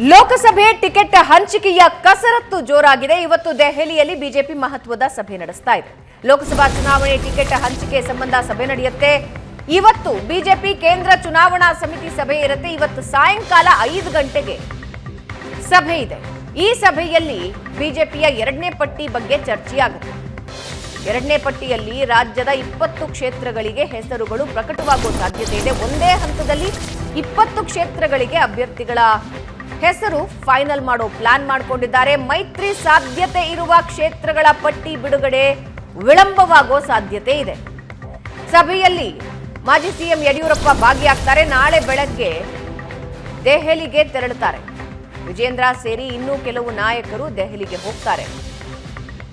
ಲೋಕಸಭೆ ticket ಹಂಚಿಕೆಯ ಕಸರತ್ತು ಜೋರಾಗಿದೆ. ಇವತ್ತು ದೆಹಲಿಯಲ್ಲಿ ಬಿಜೆಪಿ ಮಹತ್ವದ ಸಭೆ ನಡೆಸ್ತಾ ಇದೆ. ಲೋಕಸಭಾ ಚುನಾವಣೆ ಟಿಕೆಟ್ ಹಂಚಿಕೆ ಸಂಬಂಧ ಸಭೆ ನಡೆಯುತ್ತೆ. ಇವತ್ತು ಬಿಜೆಪಿ ಕೇಂದ್ರ ಚುನಾವಣಾ ಸಮಿತಿ ಸಭೆ ಇರುತ್ತೆ. ಇವತ್ತು ಸಾಯಂಕಾಲ 5 ಗಂಟೆಗೆ ಸಭೆ ಇದೆ. ಈ ಸಭೆಯಲ್ಲಿ ಬಿಜೆಪಿಯ ಎರಡನೇ ಪಟ್ಟಿ ಬಗ್ಗೆ ಚರ್ಚೆಯಾಗುತ್ತೆ. ಎರಡನೇ ಪಟ್ಟಿಯಲ್ಲಿ ರಾಜ್ಯದ 20 ಕ್ಷೇತ್ರಗಳಿಗೆ ಹೆಸರುಗಳು ಪ್ರಕಟವಾಗುವ ಸಾಧ್ಯತೆ ಇದೆ. ಒಂದೇ ಹಂತದಲ್ಲಿ 20 ಕ್ಷೇತ್ರಗಳಿಗೆ ಅಭ್ಯರ್ಥಿಗಳ ಹೆಸರು ಫೈನಲ್ ಮಾಡೋ ಪ್ಲಾನ್ ಮಾಡಿಕೊಂಡಿದ್ದಾರೆ. ಮೈತ್ರಿ ಸಾಧ್ಯತೆ ಇರುವ ಕ್ಷೇತ್ರಗಳ ಪಟ್ಟಿ ಬಿಡುಗಡೆ ವಿಳಂಬವಾಗೋ ಸಾಧ್ಯತೆ ಇದೆ. ಸಭೆಯಲ್ಲಿ ಮಾಜಿ ಸಿಎಂ ಯಡಿಯೂರಪ್ಪ ಭಾಗಿಯಾಗ್ತಾರೆ. ನಾಳೆ ಬೆಳಗ್ಗೆ ದೆಹಲಿಗೆ ತೆರಳುತ್ತಾರೆ. ವಿಜೇಂದ್ರ ಸೇರಿ ಇನ್ನೂ ಕೆಲವು ನಾಯಕರು ದೆಹಲಿಗೆ ಹೋಗ್ತಾರೆ.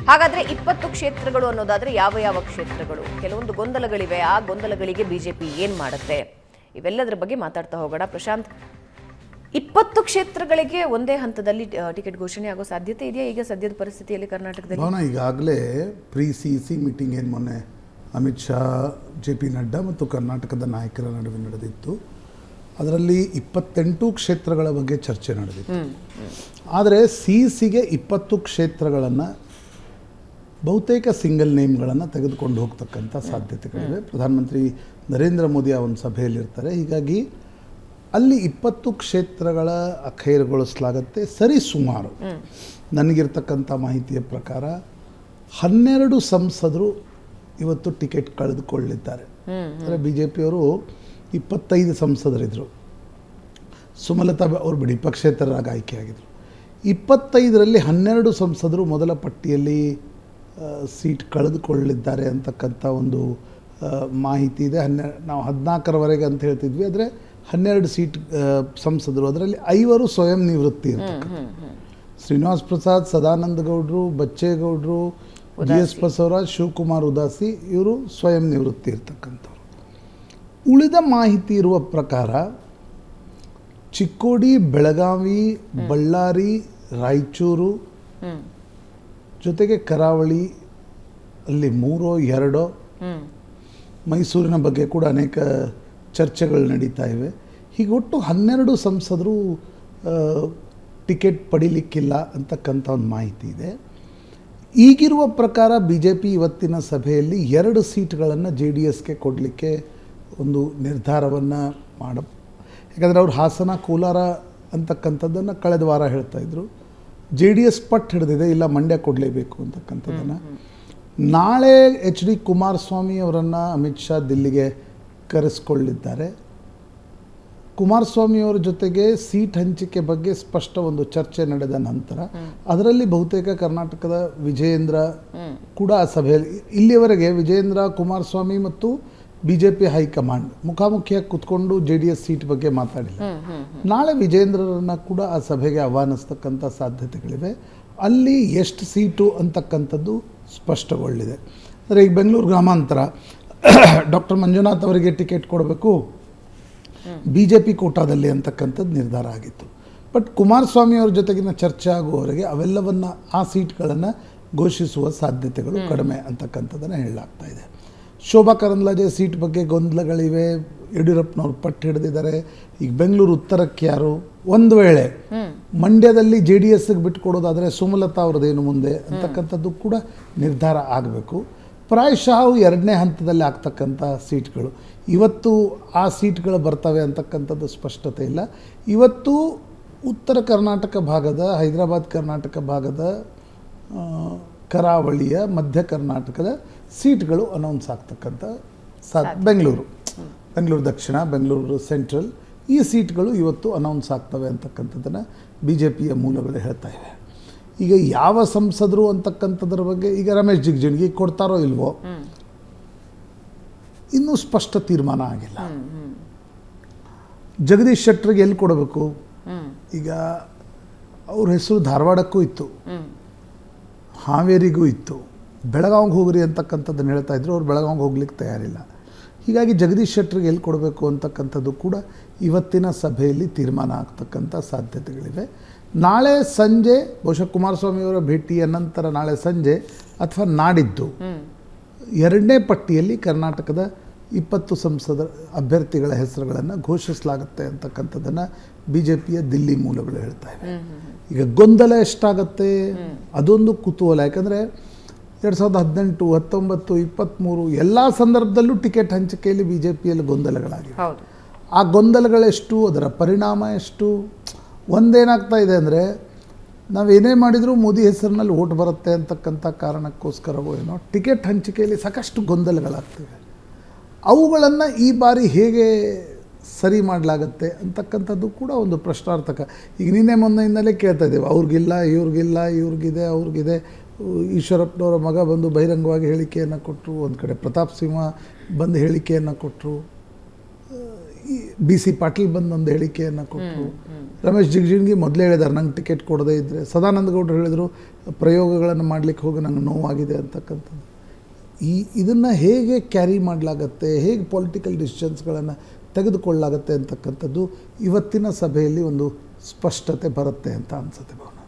ಹಾಗಾದ್ರೆ 20 ಕ್ಷೇತ್ರಗಳು ಅನ್ನೋದಾದ್ರೆ ಯಾವ ಕ್ಷೇತ್ರಗಳು? ಕೆಲವೊಂದು ಗೊಂದಲಗಳಿವೆ. ಆ ಗೊಂದಲಗಳಿಗೆ ಬಿಜೆಪಿ ಏನ್ ಮಾಡುತ್ತೆ? ಇವೆಲ್ಲದರ ಬಗ್ಗೆ ಮಾತಾಡ್ತಾ ಹೋಗೋಣ. ಪ್ರಶಾಂತ್, 20 ಕ್ಷೇತ್ರಗಳಿಗೆ ಒಂದೇ ಹಂತದಲ್ಲಿ ಟಿಕೆಟ್ ಘೋಷಣೆ ಆಗೋ ಸಾಧ್ಯತೆ ಇದೆಯಾ ಈಗ ಸದ್ಯದ ಪರಿಸ್ಥಿತಿಯಲ್ಲಿ ಕರ್ನಾಟಕದಲ್ಲಿ? ಈಗಾಗಲೇ ಪ್ರೀ-CEC ಮೀಟಿಂಗ್ ಏನು ಮೊನ್ನೆ ಅಮಿತ್ ಶಾ, JP ನಡ್ಡಾ ಮತ್ತು ಕರ್ನಾಟಕದ ನಾಯಕರ ನಡುವೆ ನಡೆದಿತ್ತು. ಅದರಲ್ಲಿ 28 ಕ್ಷೇತ್ರಗಳ ಬಗ್ಗೆ ಚರ್ಚೆ ನಡೆದಿತ್ತು. ಆದರೆ CECಗೆ 20 ಕ್ಷೇತ್ರಗಳನ್ನು ಬಹುತೇಕ ಸಿಂಗಲ್ ನೇಮ್ಗಳನ್ನು ತೆಗೆದುಕೊಂಡು ಹೋಗ್ತಕ್ಕಂಥ ಸಾಧ್ಯತೆಗಳಿವೆ. ಪ್ರಧಾನಮಂತ್ರಿ ನರೇಂದ್ರ ಮೋದಿ ಆ ಒಂದು ಸಭೆಯಲ್ಲಿರ್ತಾರೆ. ಹೀಗಾಗಿ ಅಲ್ಲಿ 20 ಕ್ಷೇತ್ರಗಳ ಅಖೈರುಗೊಳಿಸಲಾಗುತ್ತೆ. ಸರಿ ಸುಮಾರು ನನಗಿರ್ತಕ್ಕಂಥ ಮಾಹಿತಿಯ ಪ್ರಕಾರ 12 ಸಂಸದರು ಇವತ್ತು ಟಿಕೆಟ್ ಕಳೆದುಕೊಳ್ಳಿದ್ದಾರೆ. ಅಂದರೆ BJPಯವರು 25 ಸಂಸದರಿದ್ದರು. ಸುಮಲತಾ ಅವರು ಬಿಡಿ ಪಕ್ಷೇತರರಾಗಿ ಆಯ್ಕೆಯಾಗಿದ್ದರು. 25ರಲ್ಲಿ 12 ಸಂಸದರು ಮೊದಲ ಪಟ್ಟಿಯಲ್ಲಿ ಸೀಟ್ ಕಳೆದುಕೊಳ್ಳಿದ್ದಾರೆ ಅಂತಕ್ಕಂಥ ಒಂದು ಮಾಹಿತಿ ಇದೆ. ನಾವು 14ರವರೆಗೆ ಅಂತ ಹೇಳ್ತಿದ್ವಿ. ಆದರೆ 12 ಸೀಟ್ ಸಂಸದರು, ಅದರಲ್ಲಿ 5 ಸ್ವಯಂ ನಿವೃತ್ತಿ ಇರ್ತಕ್ಕಂಥ ಶ್ರೀನಿವಾಸ್ ಪ್ರಸಾದ್, ಸದಾನಂದ ಗೌಡರು, ಬಚ್ಚೇಗೌಡರು, GS ಬಸವರಾಜ್, ಶಿವಕುಮಾರ್ ಉದಾಸಿ, ಇವರು ಸ್ವಯಂ ನಿವೃತ್ತಿ ಇರ್ತಕ್ಕಂಥವ್ರು. ಉಳಿದ ಮಾಹಿತಿ ಇರುವ ಪ್ರಕಾರ ಚಿಕ್ಕೋಡಿ, ಬೆಳಗಾವಿ, ಬಳ್ಳಾರಿ, ರಾಯಚೂರು ಜೊತೆಗೆ ಕರಾವಳಿ ಅಲ್ಲಿ 3-2, ಮೈಸೂರಿನ ಬಗ್ಗೆ ಕೂಡ ಅನೇಕ ಚರ್ಚೆಗಳು ನಡೀತಾ ಇವೆ. ಹೀಗೆ ಒಟ್ಟು 12 ಸಂಸದರು ಟಿಕೆಟ್ ಪಡಿಲಿಕ್ಕಿಲ್ಲ ಅಂತಕ್ಕಂಥ ಒಂದು ಮಾಹಿತಿ ಇದೆ. ಈಗಿರುವ ಪ್ರಕಾರ BJP ಇವತ್ತಿನ ಸಭೆಯಲ್ಲಿ 2 ಸೀಟ್ಗಳನ್ನು JDSಗೆ ಕೊಡಲಿಕ್ಕೆ ಒಂದು ನಿರ್ಧಾರವನ್ನು ಯಾಕಂದರೆ ಅವರು ಹಾಸನ, ಕೋಲಾರ ಅಂತಕ್ಕಂಥದ್ದನ್ನು ಕಳೆದ ವಾರ ಹೇಳ್ತಾ ಇದ್ರು. JDS ಪಟ್ಟು ಹಿಡಿದಿದೆ, ಇಲ್ಲ ಮಂಡ್ಯ ಕೊಡಲೇಬೇಕು ಅಂತಕ್ಕಂಥದ್ದನ್ನು. ನಾಳೆ HD ಕುಮಾರಸ್ವಾಮಿ ಅವರನ್ನು ಅಮಿತ್ ಶಾ ದಿಲ್ಲಿಗೆ ಕರೆಸಿಕೊಳ್ಳಿದ್ದಾರೆ. ಕುಮಾರಸ್ವಾಮಿಯವರ ಜೊತೆಗೆ ಸೀಟ್ ಹಂಚಿಕೆ ಬಗ್ಗೆ ಸ್ಪಷ್ಟ ಒಂದು ಚರ್ಚೆ ನಡೆದ ನಂತರ ಅದರಲ್ಲಿ ಬಹುತೇಕ ಕರ್ನಾಟಕದ ವಿಜಯೇಂದ್ರ ಕೂಡ ಆ ಸಭೆಯಲ್ಲಿ, ಇಲ್ಲಿಯವರೆಗೆ ವಿಜಯೇಂದ್ರ, ಕುಮಾರಸ್ವಾಮಿ ಮತ್ತು BJP ಹೈಕಮಾಂಡ್ ಮುಖಾಮುಖಿಯಾಗಿ ಕುತ್ಕೊಂಡು JDS ಸೀಟ್ ಬಗ್ಗೆ ಮಾತಾಡಿಲ್ಲ. ನಾಳೆ ವಿಜಯೇಂದ್ರರನ್ನು ಕೂಡ ಆ ಸಭೆಗೆ ಆಹ್ವಾನಿಸ್ತಕ್ಕಂಥ ಸಾಧ್ಯತೆಗಳಿವೆ. ಅಲ್ಲಿ ಎಷ್ಟು ಸೀಟು ಅಂತಕ್ಕಂಥದ್ದು ಸ್ಪಷ್ಟಗೊಳ್ಳಿದೆ. ಅಂದರೆ ಈಗ ಬೆಂಗಳೂರು ಗ್ರಾಮಾಂತರ ಡಾಕ್ಟರ್ ಮಂಜುನಾಥ್ ಅವರಿಗೆ ಟಿಕೆಟ್ ಕೊಡಬೇಕು BJP ಕೋಟಾದಲ್ಲಿ ಅಂತಕ್ಕಂಥದ್ದು ನಿರ್ಧಾರ ಆಗಿತ್ತು. ಬಟ್ ಕುಮಾರಸ್ವಾಮಿ ಅವ್ರ ಜೊತೆಗಿನ ಚರ್ಚೆ ಆಗುವವರೆಗೆ ಅವೆಲ್ಲವನ್ನು, ಆ ಸೀಟ್ಗಳನ್ನು ಘೋಷಿಸುವ ಸಾಧ್ಯತೆಗಳು ಕಡಿಮೆ ಅಂತಕ್ಕಂಥದ್ದನ್ನು ಹೇಳಲಾಗ್ತಾ ಇದೆ. ಶೋಭಾ ಕರಂದ್ಲಾಜೆ ಸೀಟ್ ಬಗ್ಗೆ ಗೊಂದಲಗಳಿವೆ. ಯಡಿಯೂರಪ್ಪನವ್ರು ಪಟ್ಟು ಹಿಡಿದಿದ್ದಾರೆ. ಈಗ ಬೆಂಗಳೂರು ಉತ್ತರಕ್ಕೆ ಯಾರು, ಒಂದು ವೇಳೆ ಮಂಡ್ಯದಲ್ಲಿ JDSಗೆ ಬಿಟ್ಟುಕೊಡೋದಾದರೆ ಸುಮಲತಾ ಅವ್ರದ್ದೇನು ಮುಂದೆ ಅಂತಕ್ಕಂಥದ್ದು ಕೂಡ ನಿರ್ಧಾರ ಆಗಬೇಕು. ಪ್ರಾಯಶಃ 2ನೇ ಹಂತದಲ್ಲಿ ಆಗ್ತಕ್ಕಂಥ ಸೀಟ್ಗಳು ಇವತ್ತು ಆ ಸೀಟ್ಗಳು ಬರ್ತವೆ ಅಂತಕ್ಕಂಥದ್ದು ಸ್ಪಷ್ಟತೆ ಇಲ್ಲ. ಇವತ್ತು ಉತ್ತರ ಕರ್ನಾಟಕ ಭಾಗದ, ಹೈದರಾಬಾದ್ ಕರ್ನಾಟಕ ಭಾಗದ, ಕರಾವಳಿಯ, ಮಧ್ಯ ಕರ್ನಾಟಕದ ಸೀಟ್ಗಳು ಅನೌನ್ಸ್ ಆಗ್ತಕ್ಕಂಥ ಬೆಂಗಳೂರು ದಕ್ಷಿಣ, ಬೆಂಗಳೂರು ಸೆಂಟ್ರಲ್, ಈ ಸೀಟ್ಗಳು ಇವತ್ತು ಅನೌನ್ಸ್ ಆಗ್ತವೆ ಅಂತಕ್ಕಂಥದ್ದನ್ನು BJPಯ ಮೂಲಗಳು ಹೇಳ್ತಾ ಇವೆ. ಈಗ ಯಾವ ಸಂಸದರು ಅಂತಕ್ಕಂಥದ್ರ ಬಗ್ಗೆ ಈಗ ರಮೇಶ್ ಜಿಗಜಿಣಗಿ ಕೊಡ್ತಾರೋ ಇಲ್ವೋ ಇನ್ನೂ ಸ್ಪಷ್ಟ ತೀರ್ಮಾನ ಆಗಿಲ್ಲ. ಜಗದೀಶ್ ಶೆಟ್ಟರ್ಗೆ ಎಲ್ಲಿ ಕೊಡಬೇಕು? ಈಗ ಅವ್ರ ಹೆಸರು ಧಾರವಾಡಕ್ಕೂ ಇತ್ತು, ಹಾವೇರಿಗೂ ಇತ್ತು, ಬೆಳಗಾವಿಗೆ ಹೋಗ್ರಿ ಅಂತಕ್ಕಂಥದ್ದನ್ನು ಹೇಳ್ತಾ ಇದ್ರು. ಅವ್ರು ಬೆಳಗಾವಿಗೆ ಹೋಗ್ಲಿಕ್ಕೆ ತಯಾರಿಲ್ಲ. ಹೀಗಾಗಿ ಜಗದೀಶ್ ಶೆಟ್ಟರ್ಗೆ ಎಲ್ಲಿ ಕೊಡಬೇಕು ಅಂತಕ್ಕಂಥದ್ದು ಕೂಡ ಇವತ್ತಿನ ಸಭೆಯಲ್ಲಿ ತೀರ್ಮಾನ ಆಗ್ತಕ್ಕಂಥ ಸಾಧ್ಯತೆಗಳಿವೆ. ನಾಳೆ ಸಂಜೆ ಬಹುಶಃ ಕುಮಾರಸ್ವಾಮಿಯವರ ಭೇಟಿಯ ನಂತರ ನಾಳೆ ಸಂಜೆ ಅಥವಾ ನಾಡಿದ್ದು 2ನೇ ಪಟ್ಟಿಯಲ್ಲಿ ಕರ್ನಾಟಕದ 20 ಸಂಸದ ಅಭ್ಯರ್ಥಿಗಳ ಹೆಸರುಗಳನ್ನು ಘೋಷಿಸಲಾಗುತ್ತೆ ಅಂತಕ್ಕಂಥದ್ದನ್ನು BJPಯ ದಿಲ್ಲಿ ಮೂಲಗಳು ಹೇಳ್ತಾ ಇವೆ. ಈಗ ಗೊಂದಲ ಎಷ್ಟಾಗತ್ತೆ ಅದೊಂದು ಕುತೂಹಲ. ಯಾಕಂದರೆ 2018, 19, 23 ಎಲ್ಲ ಸಂದರ್ಭದಲ್ಲೂ ಟಿಕೆಟ್ ಹಂಚಿಕೆಯಲ್ಲಿ BJPಯಲ್ಲಿ ಗೊಂದಲಗಳಾಗಿವೆ. ಆ ಗೊಂದಲಗಳೆಷ್ಟು, ಅದರ ಪರಿಣಾಮ ಎಷ್ಟು? ಒಂದೇನಾಗ್ತಾ ಇದೆ ಅಂದರೆ, ನಾವೇನೇ ಮಾಡಿದರೂ ಮೋದಿ ಹೆಸರಿನಲ್ಲಿ ಓಟ್ ಬರುತ್ತೆ ಅಂತಕ್ಕಂಥ ಕಾರಣಕ್ಕೋಸ್ಕರವೋ ಏನೋ ಟಿಕೆಟ್ ಹಂಚಿಕೆಯಲ್ಲಿ ಸಾಕಷ್ಟು ಗೊಂದಲಗಳಾಗ್ತಿವೆ. ಅವುಗಳನ್ನು ಈ ಬಾರಿ ಹೇಗೆ ಸರಿ ಮಾಡಲಾಗತ್ತೆ ಅಂತಕ್ಕಂಥದ್ದು ಕೂಡ ಒಂದು ಪ್ರಶ್ನಾರ್ಥಕ. ಈಗ ನಿನ್ನೆ ಮೊನ್ನೆಯಿಂದಲೇ ಕೇಳ್ತಾ ಇದ್ದೇವೆ, ಅವ್ರಿಗಿಲ್ಲ, ಇವ್ರಿಗಿದೆ, ಅವ್ರಿಗಿದೆ. ಈಶ್ವರಪ್ಪನವರ ಮಗ ಬಂದು ಬಹಿರಂಗವಾಗಿ ಹೇಳಿಕೆಯನ್ನು ಕೊಟ್ಟರು, ಒಂದು ಕಡೆ ಪ್ರತಾಪ್ ಸಿಂಹ ಬಂದು ಹೇಳಿಕೆಯನ್ನು ಕೊಟ್ಟರು, BC ಪಾಟೀಲ್ ಬಂದು ಒಂದು ಹೇಳಿಕೆಯನ್ನು ಕೊಟ್ಟರು, ರಮೇಶ್ ಜಿಗಜಿಣಗಿ ಮೊದಲೇ ಹೇಳಿದ್ದಾರೆ ನಂಗೆ ಟಿಕೆಟ್ ಕೊಡದೇ ಇದ್ದರೆ, ಸದಾನಂದ ಗೌಡರು ಹೇಳಿದರು ಪ್ರಯೋಗಗಳನ್ನು ಮಾಡಲಿಕ್ಕೆ ಹೋಗಿ ನಂಗೆ ನೋವಾಗಿದೆ ಅಂತಕ್ಕಂಥದ್ದು. ಇದನ್ನು ಹೇಗೆ ಕ್ಯಾರಿ ಮಾಡಲಾಗತ್ತೆ, ಹೇಗೆ ಪೊಲಿಟಿಕಲ್ ಡಿಸಿಷನ್ಸ್ಗಳನ್ನು ತೆಗೆದುಕೊಳ್ಳಲಾಗತ್ತೆ ಅಂತಕ್ಕಂಥದ್ದು ಇವತ್ತಿನ ಸಭೆಯಲ್ಲಿ ಒಂದು ಸ್ಪಷ್ಟತೆ ಬರುತ್ತೆ ಅಂತ ಅನಿಸುತ್ತೆ ಭಾವನ.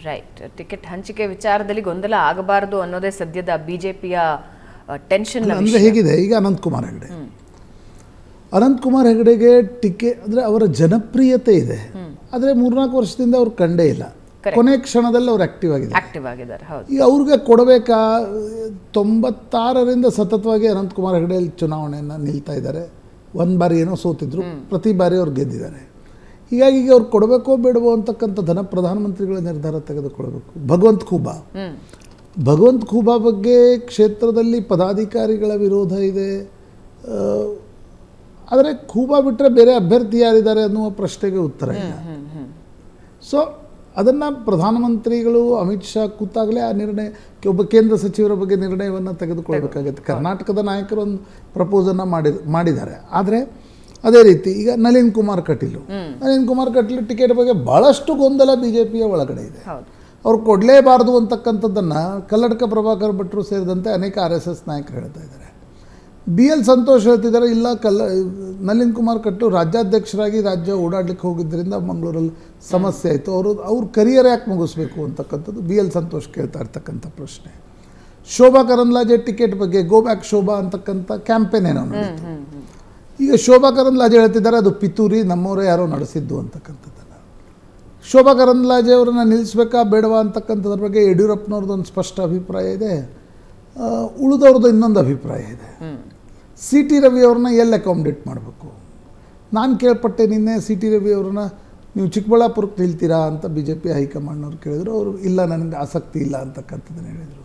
ರೈಟ್. ಟಿಕೆಟ್ ಹಂಚಿಕೆ ವಿಚಾರದಲ್ಲಿ ಗೊಂದಲ ಆಗಬಾರದು ಅನ್ನೋದೇ ಸದ್ಯದ BJPಯ ಟೆನ್ಷನ್. ಅಂದರೆ ಹೇಗಿದೆ, ಈಗ ಅನಂತಕುಮಾರ್ ಹೆಗಡೆಗೆ ಟಿಕೆಟ್ ಅಂದರೆ ಅವರ ಜನಪ್ರಿಯತೆ ಇದೆ, ಆದರೆ 3-4 ವರ್ಷದಿಂದ ಅವ್ರು ಕಂಡೇ ಇಲ್ಲ. ಕೊನೆ ಕ್ಷಣದಲ್ಲಿ ಅವ್ರು ಆಕ್ಟಿವ್ ಆಗಿದ್ದಾರೆ. ಈಗ ಅವ್ರಿಗೆ ಕೊಡಬೇಕಾ? 96ರಿಂದ ಸತತವಾಗಿ ಅನಂತಕುಮಾರ್ ಹೆಗಡೆ ಚುನಾವಣೆಯನ್ನು ನಿಲ್ತಾ ಇದ್ದಾರೆ. ಒಂದು ಬಾರಿ ಏನೋ ಸೋತಿದ್ರು, ಪ್ರತಿ ಬಾರಿ ಅವ್ರು ಗೆದ್ದಿದ್ದಾರೆ. ಹೀಗಾಗಿ ಈಗ ಅವ್ರು ಕೊಡಬೇಕೋ ಬೇಡವೋ ಅಂತಕ್ಕಂಥದ್ದನ್ನು ಪ್ರಧಾನಮಂತ್ರಿಗಳ ನಿರ್ಧಾರ ತೆಗೆದುಕೊಳ್ಬೇಕು. ಭಗವಂತ ಖೂಬಾ ಬಗ್ಗೆ ಕ್ಷೇತ್ರದಲ್ಲಿ ಪದಾಧಿಕಾರಿಗಳ ವಿರೋಧ ಇದೆ. ಆದರೆ ಖೂಬಾ ಬಿಟ್ಟರೆ ಬೇರೆ ಅಭ್ಯರ್ಥಿ ಯಾರಿದ್ದಾರೆ ಅನ್ನುವ ಪ್ರಶ್ನೆಗೆ ಉತ್ತರ ಇಲ್ಲ. ಸೊ ಅದನ್ನು ಪ್ರಧಾನಮಂತ್ರಿಗಳು ಅಮಿತ್ ಶಾ ಕೂತಾಗಲೇ ಆ ನಿರ್ಣಯ, ಒಬ್ಬ ಕೇಂದ್ರ ಸಚಿವರ ಬಗ್ಗೆ ನಿರ್ಣಯವನ್ನು ತೆಗೆದುಕೊಳ್ಬೇಕಾಗುತ್ತೆ. ಕರ್ನಾಟಕದ ನಾಯಕರು ಒಂದು ಪ್ರಪೋಸನ್ನು ಮಾಡಿದ್ದಾರೆ. ಆದರೆ ಅದೇ ರೀತಿ ಈಗ ನಳಿನ್ ಕುಮಾರ್ ಕಟೀಲ್ ಟಿಕೆಟ್ ಬಗ್ಗೆ ಭಾಳಷ್ಟು ಗೊಂದಲ BJPಯ ಒಳಗಡೆ ಇದೆ. ಅವ್ರು ಕೊಡಲೇಬಾರ್ದು ಅಂತಕ್ಕಂಥದ್ದನ್ನು ಕಲ್ಲಡ್ಕ ಪ್ರಭಾಕರ್ ಭಟ್ರು ಸೇರಿದಂತೆ ಅನೇಕ RSS ನಾಯಕರು ಹೇಳ್ತಾ ಇದ್ದಾರೆ. BL ಸಂತೋಷ್ ಹೇಳ್ತಿದ್ದಾರೆ, ಇಲ್ಲ ನಳಿನ್ ಕುಮಾರ್ ಕಟೀಲ್ ರಾಜ್ಯಾಧ್ಯಕ್ಷರಾಗಿ ರಾಜ್ಯ ಓಡಾಡ್ಲಿಕ್ಕೆ ಹೋಗಿದ್ದರಿಂದ ಮಂಗಳೂರಲ್ಲಿ ಸಮಸ್ಯೆ ಆಯಿತು, ಅವ್ರ ಕರಿಯರ್ ಯಾಕೆ ಮುಗಿಸ್ಬೇಕು ಅಂತಕ್ಕಂಥದ್ದು BL ಸಂತೋಷ್ ಕೇಳ್ತಾ ಇರ್ತಕ್ಕಂಥ ಪ್ರಶ್ನೆ. ಶೋಭಾ ಕರಂದ್ಲಾಜೆ ಟಿಕೆಟ್ ಬಗ್ಗೆ ಗೋ ಬ್ಯಾಕ್ ಶೋಭಾ ಅಂತಕ್ಕಂಥ ಕ್ಯಾಂಪೇನ್ ಏನೋ ನಡೀತು. ಈಗ ಶೋಭಾ ಕರಂದ್ಲಾಜೆ ಹೇಳ್ತಿದ್ದಾರೆ ಅದು ಪಿತೂರಿ, ನಮ್ಮವರೇ ಯಾರೋ ನಡೆಸಿದ್ದು ಅಂತಕ್ಕಂಥದ್ದನ್ನು. ಶೋಭಾ ಕರಂದ್ಲಾಜೆ ಅವರನ್ನು ನಿಲ್ಲಿಸ್ಬೇಕಾ ಬೇಡವಾ ಅಂತಕ್ಕಂಥದ್ರ ಬಗ್ಗೆ ಯಡಿಯೂರಪ್ಪನವ್ರದ್ದು ಒಂದು ಸ್ಪಷ್ಟ ಅಭಿಪ್ರಾಯ ಇದೆ, ಉಳಿದವ್ರದ್ದು ಇನ್ನೊಂದು ಅಭಿಪ್ರಾಯ ಇದೆ. CT ರವಿ ಅವ್ರನ್ನ ಎಲ್ಲಿ ಅಕಾಮಿಡೇಟ್ ಮಾಡಬೇಕು? ನಾನು ಕೇಳ್ಪಟ್ಟೆ ನಿನ್ನೆ CT ರವಿ ಅವ್ರನ್ನ ನೀವು ಚಿಕ್ಕಬಳ್ಳಾಪುರಕ್ಕೆ ನಿಲ್ತೀರಾ ಅಂತ BJP ಹೈಕಮಾಂಡ್ನವ್ರು ಕೇಳಿದ್ರು. ಅವರು ಇಲ್ಲ, ನನಗೆ ಆಸಕ್ತಿ ಇಲ್ಲ ಅಂತಕ್ಕಂಥದ್ದನ್ನು ಹೇಳಿದರು.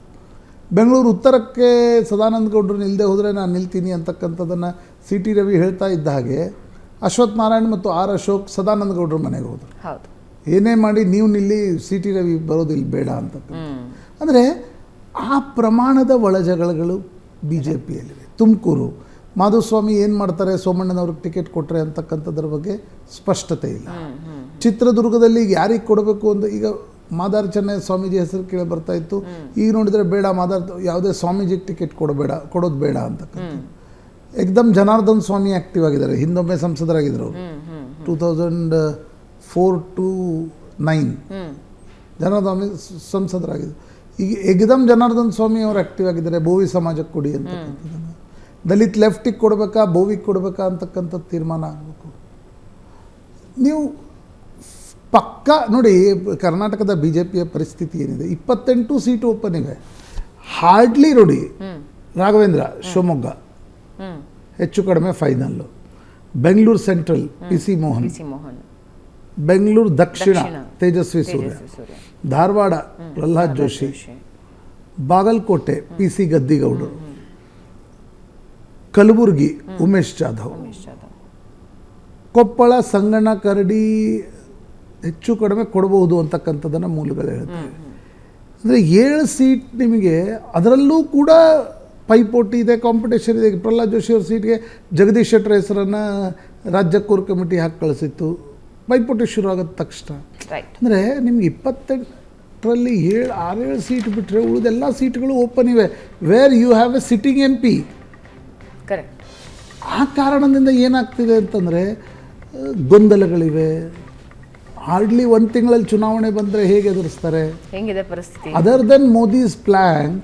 ಬೆಂಗಳೂರು ಉತ್ತರಕ್ಕೆ ಸದಾನಂದ ಗೌಡರು ನಿಲ್ಲದೆ ಹೋದರೆ ನಾನು ನಿಲ್ತೀನಿ ಅಂತಕ್ಕಂಥದ್ದನ್ನು CT ರವಿ ಹೇಳ್ತಾ ಇದ್ದ ಹಾಗೆ ಅಶ್ವಥ್ ನಾರಾಯಣ್ ಮತ್ತು R ಅಶೋಕ್ ಸದಾನಂದ ಗೌಡರ ಮನೆಗೆ ಹೋದರು. ಏನೇ ಮಾಡಿ ನೀವು ನಿಲ್ಲಿ, CT ರವಿ ಬರೋದಿಲ್ಲ ಬೇಡ ಅಂತಕ್ಕಂಥ. ಅಂದರೆ ಆ ಪ್ರಮಾಣದ ಒಳಜಗಳಗಳು BJPಯಲ್ಲಿವೆ. ತುಮಕೂರು ಮಾಧುಸ್ವಾಮಿ ಏನು ಮಾಡ್ತಾರೆ, ಸೋಮಣ್ಣನವ್ರಿಗೆ ಟಿಕೆಟ್ ಕೊಟ್ಟರೆ ಅಂತಕ್ಕಂಥದ್ರ ಬಗ್ಗೆ ಸ್ಪಷ್ಟತೆ ಇಲ್ಲ. ಚಿತ್ರದುರ್ಗದಲ್ಲಿ ಈಗ ಯಾರಿಗೆ ಕೊಡಬೇಕು ಅಂತ ಈಗ ಮಾದಾರ್ ಚೆನ್ನೈ ಸ್ವಾಮೀಜಿ ಹೆಸರು ಕೇಳಿ ಬರ್ತಾ ಇತ್ತು. ಈಗ ನೋಡಿದರೆ ಬೇಡ, ಮಾದಾರ್ ಯಾವುದೇ ಸ್ವಾಮೀಜಿಗೆ ಟಿಕೆಟ್ ಕೊಡೋದು ಬೇಡ ಅಂತಕ್ಕಂಥ. ಏಕದಮ್ ಜನಾರ್ದನ್ ಸ್ವಾಮಿ ಆ್ಯಕ್ಟಿವ್ ಆಗಿದ್ದಾರೆ. ಹಿಂದೊಮ್ಮೆ ಸಂಸದರಾಗಿದ್ದರು ಅವರು 2004 to 9 ಜನಾರ್ದನ್ ಸಂಸದರಾಗಿದ್ದರು. ಈಗ ಏಕದಮ್ ಜನಾರ್ದನ್ ಸ್ವಾಮಿ ಅವರು ಆ್ಯಕ್ಟಿವ್ ಆಗಿದ್ದಾರೆ. ಬೋವಿ ಸಮಾಜಕ್ಕೆ ಕೊಡಿ ಅಂತಕ್ಕಂಥದ್ದನ್ನು, ದಲಿತ್ ಲೆಫ್ಟಿಗೆ ಕೊಡಬೇಕಾ ಬೋವಿಗೆ ಕೊಡಬೇಕಾ ಅಂತಕ್ಕಂಥದ್ದು ತೀರ್ಮಾನ ಆಗಬೇಕು. ನೀವು ಪಕ್ಕ ನೋಡಿ, ಕರ್ನಾಟಕದ BJPಯ ಪರಿಸ್ಥಿತಿ ಏನಿದೆ, 28 ಸೀಟು ಓಪನ್ ಇವೆ. ಹಾರ್ಡ್ಲಿ ನೋಡಿ, ರಾಘವೇಂದ್ರ ಶಿವಮೊಗ್ಗ ಹೆಚ್ಚು ಕಡಿಮೆ final, Bengaluru central PC Mohan, Bengaluru ದಕ್ಷಿಣ ತೇಜಸ್ವಿ ಸೂರ್ಯ, ಧಾರವಾಡ ಪ್ರಹ್ಲಾದ್ ಜೋಶಿ, ಬಾಗಲಕೋಟೆ PC ಗದ್ದಿಗೌಡರು, ಕಲಬುರಗಿ ಉಮೇಶ್ ಜಾಧವ್, ಕೊಪ್ಪಳ ಸಂಗಣ್ಣ ಕರಡಿ ಹೆಚ್ಚು ಕಡಿಮೆ ಕೊಡಬಹುದು ಅಂತಕ್ಕಂಥದ್ದನ್ನು ಮೂಲಗಳು ಹೇಳ್ತವೆ. ಅಂದರೆ 7 ಸೀಟ್ ನಿಮಗೆ, ಅದರಲ್ಲೂ ಕೂಡ ಪೈಪೋಟಿ ಇದೆ, ಕಾಂಪಿಟೇಷನ್ ಇದೆ. ಪ್ರಹ್ಲಾದ್ ಜೋಶಿ ಅವ್ರ ಸೀಟ್ಗೆ ಜಗದೀಶ್ ಶೆಟ್ಟರ್ ಹೆಸರನ್ನು ರಾಜ್ಯ ಕೋರ್ ಕಮಿಟಿ ಹಾಕಿ ಕಳಿಸಿತ್ತು. ಪೈಪೋಟಿ ಶುರು ಆಗೋದ ತಕ್ಷಣ ಅಂದರೆ ನಿಮ್ಗೆ 28ರಲ್ಲಿ 6-7 ಸೀಟ್ ಬಿಟ್ಟರೆ ಉಳಿದೆಲ್ಲ ಸೀಟ್ಗಳು ಓಪನ್ ಇವೆ, where you have a sitting MP. Correct. ಆ ಕಾರಣದಿಂದ ಏನಾಗ್ತಿದೆ ಅಂತಂದರೆ ಗೊಂದಲಗಳಿವೆ. ಹಾರ್ಡ್ಲಿ 1 ತಿಂಗಳಲ್ಲಿ ಚುನಾವಣೆ ಬಂದರೆ ಹೇಗೆ ಎದುರಿಸ್ತಾರೆ, ಹೆಂಗಿದೆ ಪರಿಸ್ಥಿತಿ? ಅದರ್ ದೆನ್ ಮೋದಿಸ್ ಪ್ಲ್ಯಾನ್,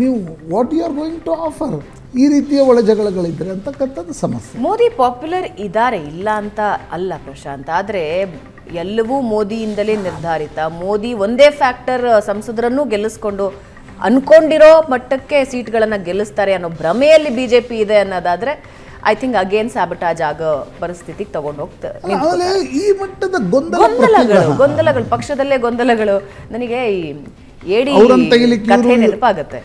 ನೀವು what you are going to offer? ಈ ರೀತಿಯ ಒಳಜಗಳಗಳಿದ್ರೆ ಅಂತಕ್ಕಂಥದ್ದು ಸಮಸ್ಯೆ. ಮೋದಿ ಪಾಪ್ಯುಲರ್ ಇದ್ದಾರೆ, ಇಲ್ಲ ಅಂತ ಅಲ್ಲ ಪ್ರಶಾಂತ್, ಆದರೆ ಎಲ್ಲವೂ ಮೋದಿಯಿಂದಲೇ ನಿರ್ಧಾರಿತ. ಮೋದಿ ಒಂದೇ ಫ್ಯಾಕ್ಟರ್ ಸಂಸದರನ್ನು ಗೆಲ್ಲಿಸ್ಕೊಂಡು ಅನ್ಕೊಂಡಿರೋ ಮಟ್ಟಕ್ಕೆ ಸೀಟ್ಗಳನ್ನು ಗೆಲ್ಲಿಸ್ತಾರೆ ಅನ್ನೋ ಭ್ರಮೆಯಲ್ಲಿ ಬಿಜೆಪಿ ಇದೆ ಅನ್ನೋದಾದ್ರೆ ಐ ಥಿಂಕ್ ಅಗೇನ್ ಸ್ಯಾಬಟಾಜ್ ಆಗೋ ಪರಿಸ್ಥಿತಿಗೆ ತಗೊಂಡು ಹೋಗ್ತಾರೆ. ಈ ಮಟ್ಟದ ಗೊಂದಲಗಳು ಪಕ್ಷದಲ್ಲೇ ಗೊಂದಲಗಳು. ನನಗೆ ಈ ಏಡಿ ಕಥೆ ನೆನಪಾಗತ್ತೆ,